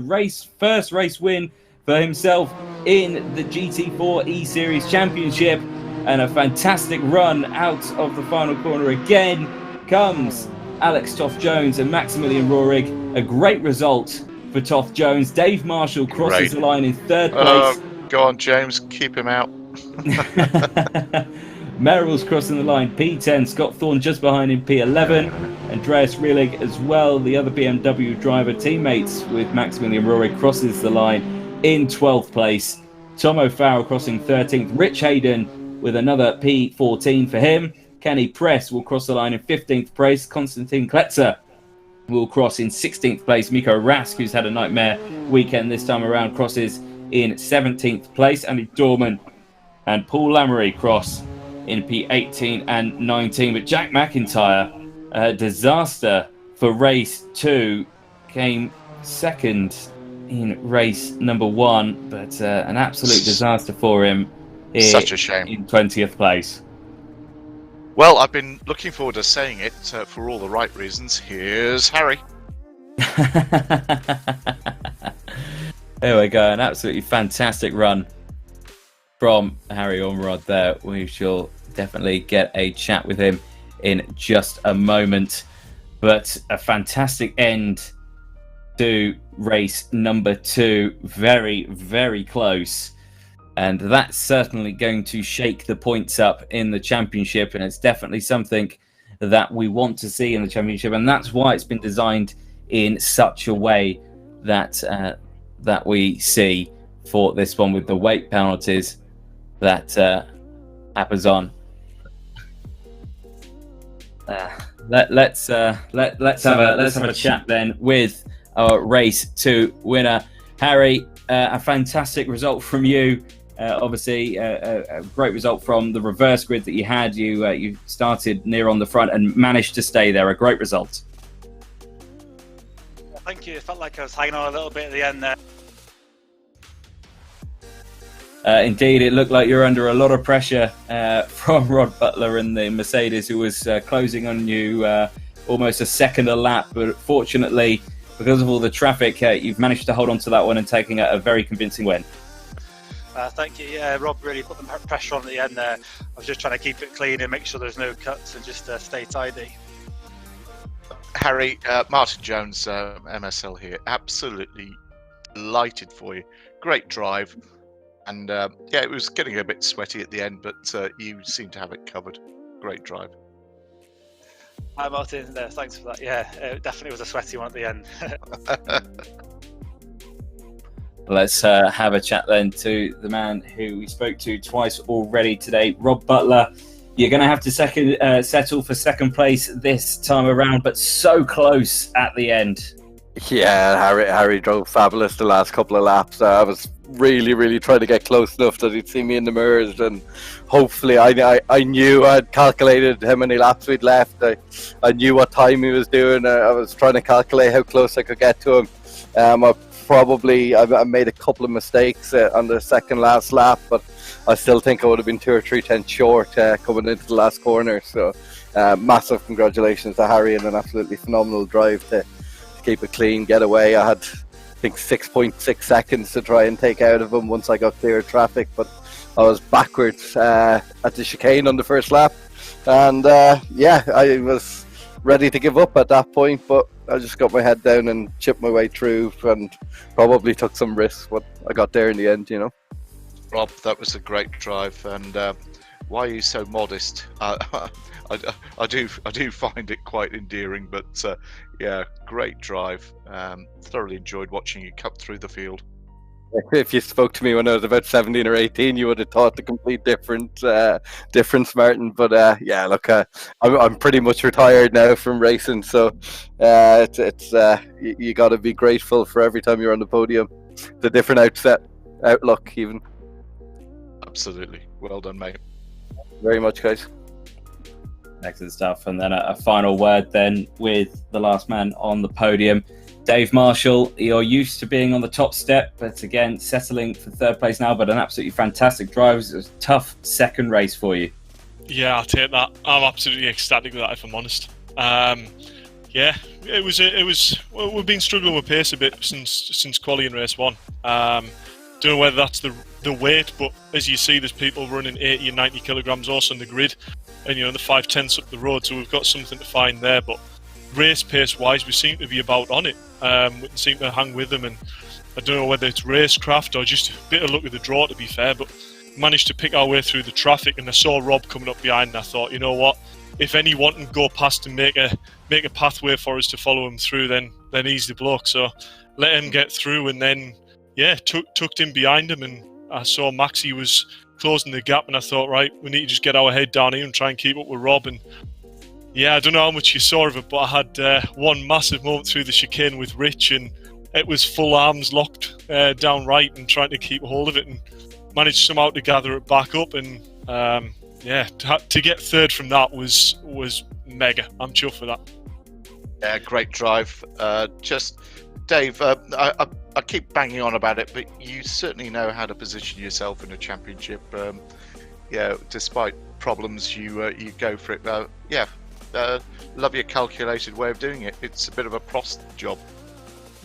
first race win for himself in the GT4 eSeries Championship. And a fantastic run out of the final corner again comes Alex Toth-Jones and Maximilian Ruhrig. A great result for Toth-Jones. Dave Marshall crosses the line in 3rd place. Go on, James, keep him out. Merrill's crossing the line P10. Scott Thorne just behind him P11. Andreas Rehlig as well, the other BMW driver, teammates with Maximilian Ruhrig, crosses the line in 12th place. Tom O'Farrell crossing 13th. Rich Hayden with another P14 for him. Kenny Press will cross the line in 15th place. Konstantin Kletzer will cross in 16th place. Miko Rask, who's had a nightmare weekend this time around, crosses in 17th place. Andy Dorman and Paul Lamory cross in P18 and 19. But Jack McIntyre, a disaster for race 2, came 2nd in race number 1, but an absolute disaster for him. Such a shame. In 20th place. Well, I've been looking forward to saying it for all the right reasons. Here's Harry. There we go. An absolutely fantastic run from Harry Ormerod there. We shall definitely get a chat with him in just a moment. But a fantastic end to race number 2. Very, very close. And that's certainly going to shake the points up in the championship. And it's definitely something that we want to see in the championship. And that's why it's been designed in such a way that that we see for this one, with the weight penalties that happens on. Let's have a chat then with our race 2 winner, Harry. A fantastic result from you. Obviously, a great result from the reverse grid that you had. You started near on the front and managed to stay there. A great result. Thank you. It felt like I was hanging on a little bit at the end there. Indeed, it looked like you're under a lot of pressure from Rod Butler and the Mercedes, who was closing on you almost a second a lap. But fortunately, because of all the traffic, you've managed to hold on to that one and taking a very convincing win. Thank you. Yeah, Rob really put the pressure on at the end there. I was just trying to keep it clean and make sure there's no cuts and just stay tidy. Harry, Martin Jones, MSL here. Absolutely delighted for you. Great drive. And yeah, it was getting a bit sweaty at the end, but you seem to have it covered. Great drive. Hi, Martin. Thanks for that. Yeah, it definitely was a sweaty one at the end. Let's have a chat then to the man who we spoke to twice already today, Rob Butler. You're going to have to settle for second place this time around, but so close at the end. Yeah, Harry drove fabulous the last couple of laps. I was really trying to get close enough that he'd see me in the mirrors, and hopefully I knew, I'd calculated how many laps we'd left. I knew what time he was doing. I was trying to calculate how close I could get to him. I made a couple of mistakes on the second last lap, but I still think I would have been 2 or 3 tenths short coming into the last corner. So massive congratulations to Harry, and an absolutely phenomenal drive to keep it clean, get away. I had, I think, 6.6 seconds to try and take out of him once I got clear of traffic, but I was backwards at the chicane on the first lap, and yeah, I was ready to give up at that point, but I just got my head down and chipped my way through, and probably took some risks, but I got there in the end, you know. Rob, that was a great drive, and why are you so modest? I do find it quite endearing, but yeah, great drive. Thoroughly enjoyed watching you cut through the field. If you spoke to me when I was about 17 or 18, you would have thought the complete difference, Martin. But yeah, look, I'm pretty much retired now from racing, so you got to be grateful for every time you're on the podium. The different outlook, even. Absolutely, well done, mate. Very much, guys. Excellent stuff. And then a final word then with the last man on the podium. Dave Marshall, you're used to being on the top step, but again, settling for third place now, but an absolutely fantastic drive. It was a tough second race for you. Yeah, I'll take that. I'm absolutely ecstatic with that, if I'm honest. Yeah, it was. Well, we've been struggling with pace a bit since quali in race 1. Don't know whether that's the weight, but as you see, there's people running 80 and 90 kilograms also on the grid, and the 5/10 up the road, so we've got something to find there. But race pace wise, we seem to be about on it. We seem to hang with them, and I don't know whether it's racecraft or just a bit of luck with the draw, to be fair, but managed to pick our way through the traffic. And I saw Rob coming up behind, and I thought, you know what, if anyone can go past and make a pathway for us to follow him through, then he's the bloke. So let him get through, and then yeah, tucked in behind him, and I saw Maxi was closing the gap, and I thought, right, we need to just get our head down here and try and keep up with Rob. And yeah, I don't know how much you saw of it, but I had one massive moment through the chicane with Rich, and it was full arms locked down right and trying to keep hold of it, and managed somehow to gather it back up. And yeah, to get third from that was mega. I'm chuffed for that. Yeah, great drive. Just Dave, I keep banging on about it, but you certainly know how to position yourself in a championship. Yeah, despite problems, you go for it. Yeah, love your calculated way of doing it. It's a bit of a Prost job.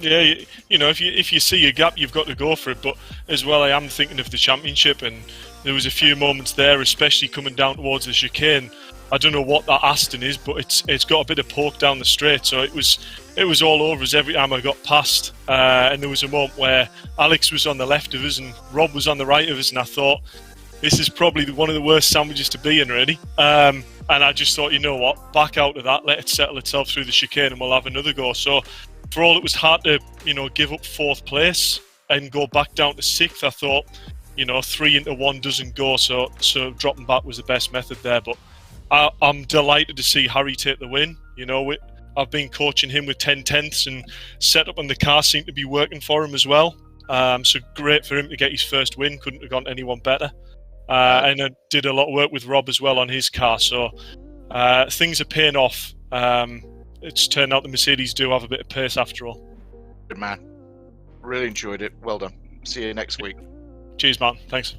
Yeah, if you see a gap, you've got to go for it. But as well, I am thinking of the championship, and there was a few moments there, especially coming down towards the chicane. I don't know what that Aston is, but it's got a bit of poke down the straight, so it was all over us every time I got past. And there was a moment where Alex was on the left of us and Rob was on the right of us, and I thought, this is probably one of the worst sandwiches to be in, really. And I just thought, you know what, back out of that, let it settle itself through the chicane, and we'll have another go. So for all it was hard to, give up 4th place and go back down to 6th, I thought, 3 into 1 doesn't go, so dropping back was the best method there. But I'm delighted to see Harry take the win. I've been coaching him with 10 tenths, and setup on the car seemed to be working for him as well. So great for him to get his first win. Couldn't have gone anyone better. And I did a lot of work with Rob as well on his car. So things are paying off. It's turned out the Mercedes do have a bit of pace after all. Good man. Really enjoyed it. Well done. See you next week. Cheers, man. Thanks.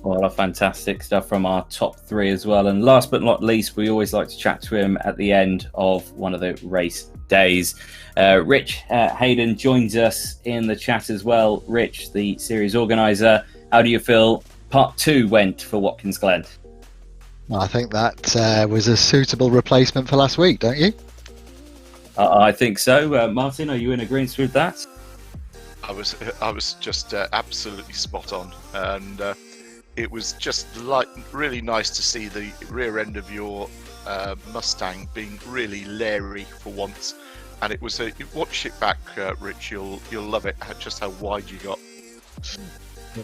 Well, fantastic stuff from our top 3 as well. And last but not least, we always like to chat to him at the end of one of the race days. Rich Hayden joins us in the chat as well. Rich, the series organizer, how do you feel part 2 went for Watkins Glen? I think that was a suitable replacement for last week, don't you? I think so. Martin, are you in agreement with that? I was just absolutely spot on, and it was just really nice to see the rear end of your Mustang being really leery for once, and it was watch it back, Rich. You'll love it. Just how wide you got.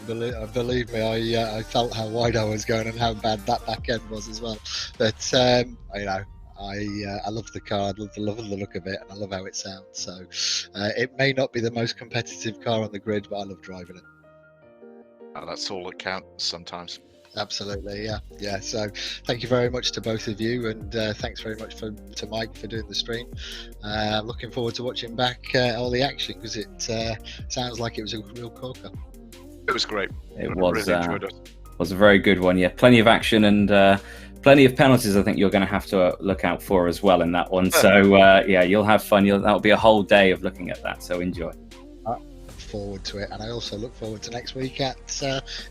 Believe me, I felt how wide I was going and how bad that back end was as well. But I love the car. I love the look of it, and I love how it sounds. So it may not be the most competitive car on the grid, but I love driving it. Oh, that's all that counts sometimes. Absolutely, yeah. So thank you very much to both of you, and thanks very much to Mike for doing the stream. Looking forward to watching back all the action, because it sounds like it was a real corker. It was great. It really enjoyed it. Was a very good one. Yeah, plenty of action and plenty of penalties. I think you're going to have to look out for as well in that one. So yeah, you'll have fun. That'll be a whole day of looking at that. So enjoy. Forward to it, and I also look forward to next week at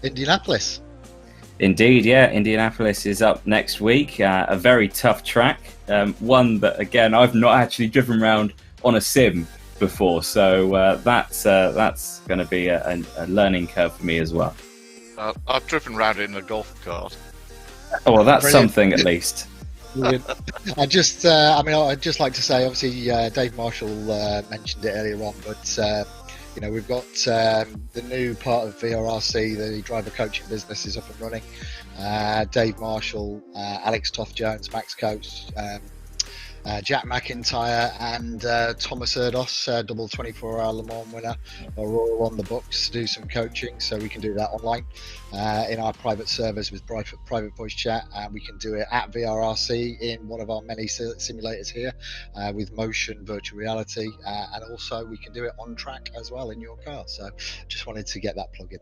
Indianapolis. Indeed, yeah. Indianapolis is up next week. A very tough track. One that, again, I've not actually driven around on a sim before, so that's going to be a learning curve for me as well. I've driven around in a golf cart. Oh, well, that's Brilliant. Something at least. I'd just like to say, obviously, Dave Marshall mentioned it earlier on, but we've got the new part of VRRC, the driver coaching business, is up and running. Dave Marshall, Alex Toth-Jones, Max Coates, Jack McIntyre, and Thomas Erdos, double 24-hour Le Mans winner, are all on the books to do some coaching. So we can do that online in our private servers with private voice chat, and we can do it at VRRC in one of our many simulators here with motion, virtual reality, and also we can do it on track as well in your car. So just wanted to get that plug in.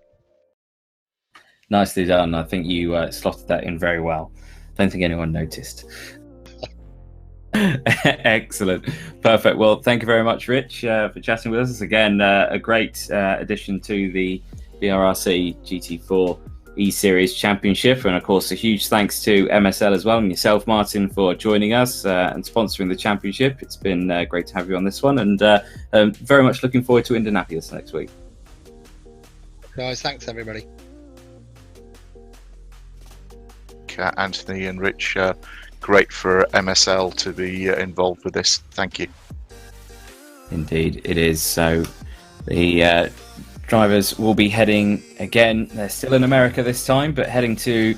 Nicely done. I think you slotted that in very well. Don't think anyone noticed. Excellent. Perfect. Well, thank you very much, Rich, for chatting with us. Again, a great addition to the VRRC GT4 eSeries Championship. And of course, a huge thanks to MSL as well, and yourself, Martin, for joining us and sponsoring the championship. It's been great to have you on this one, and very much looking forward to Indianapolis next week. Guys, thanks everybody. Anthony and Rich, great for MSL to be involved with this. Thank you. Indeed, it is. So the drivers will be heading again. They're still in America this time, but heading to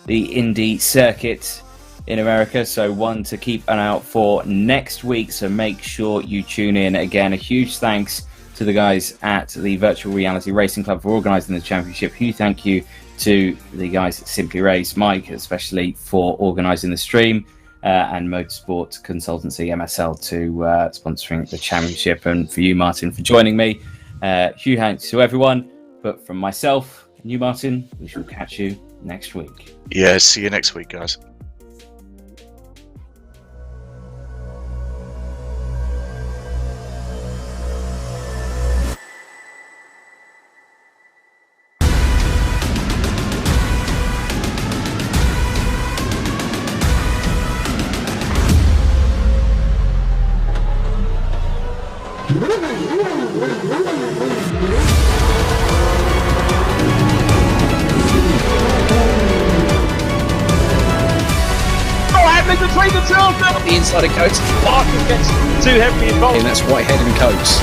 the Indy circuit in America. So one to keep an eye out for next week. So make sure you tune in. Again, a huge thanks to the guys at the Virtual Reality Racing Club for organising the championship. Huge thank you to the guys at Simply Race, Mike especially, for organising the stream, and Motorsport Consultancy MSL to sponsoring the championship, and for you, Martin, for joining me. Huge thanks to everyone, but from myself and you, Martin, we shall catch you next week. Yeah, see you next week, guys. The inside of Coates. Watkins gets too heavily involved. And that's Whitehead and Coates.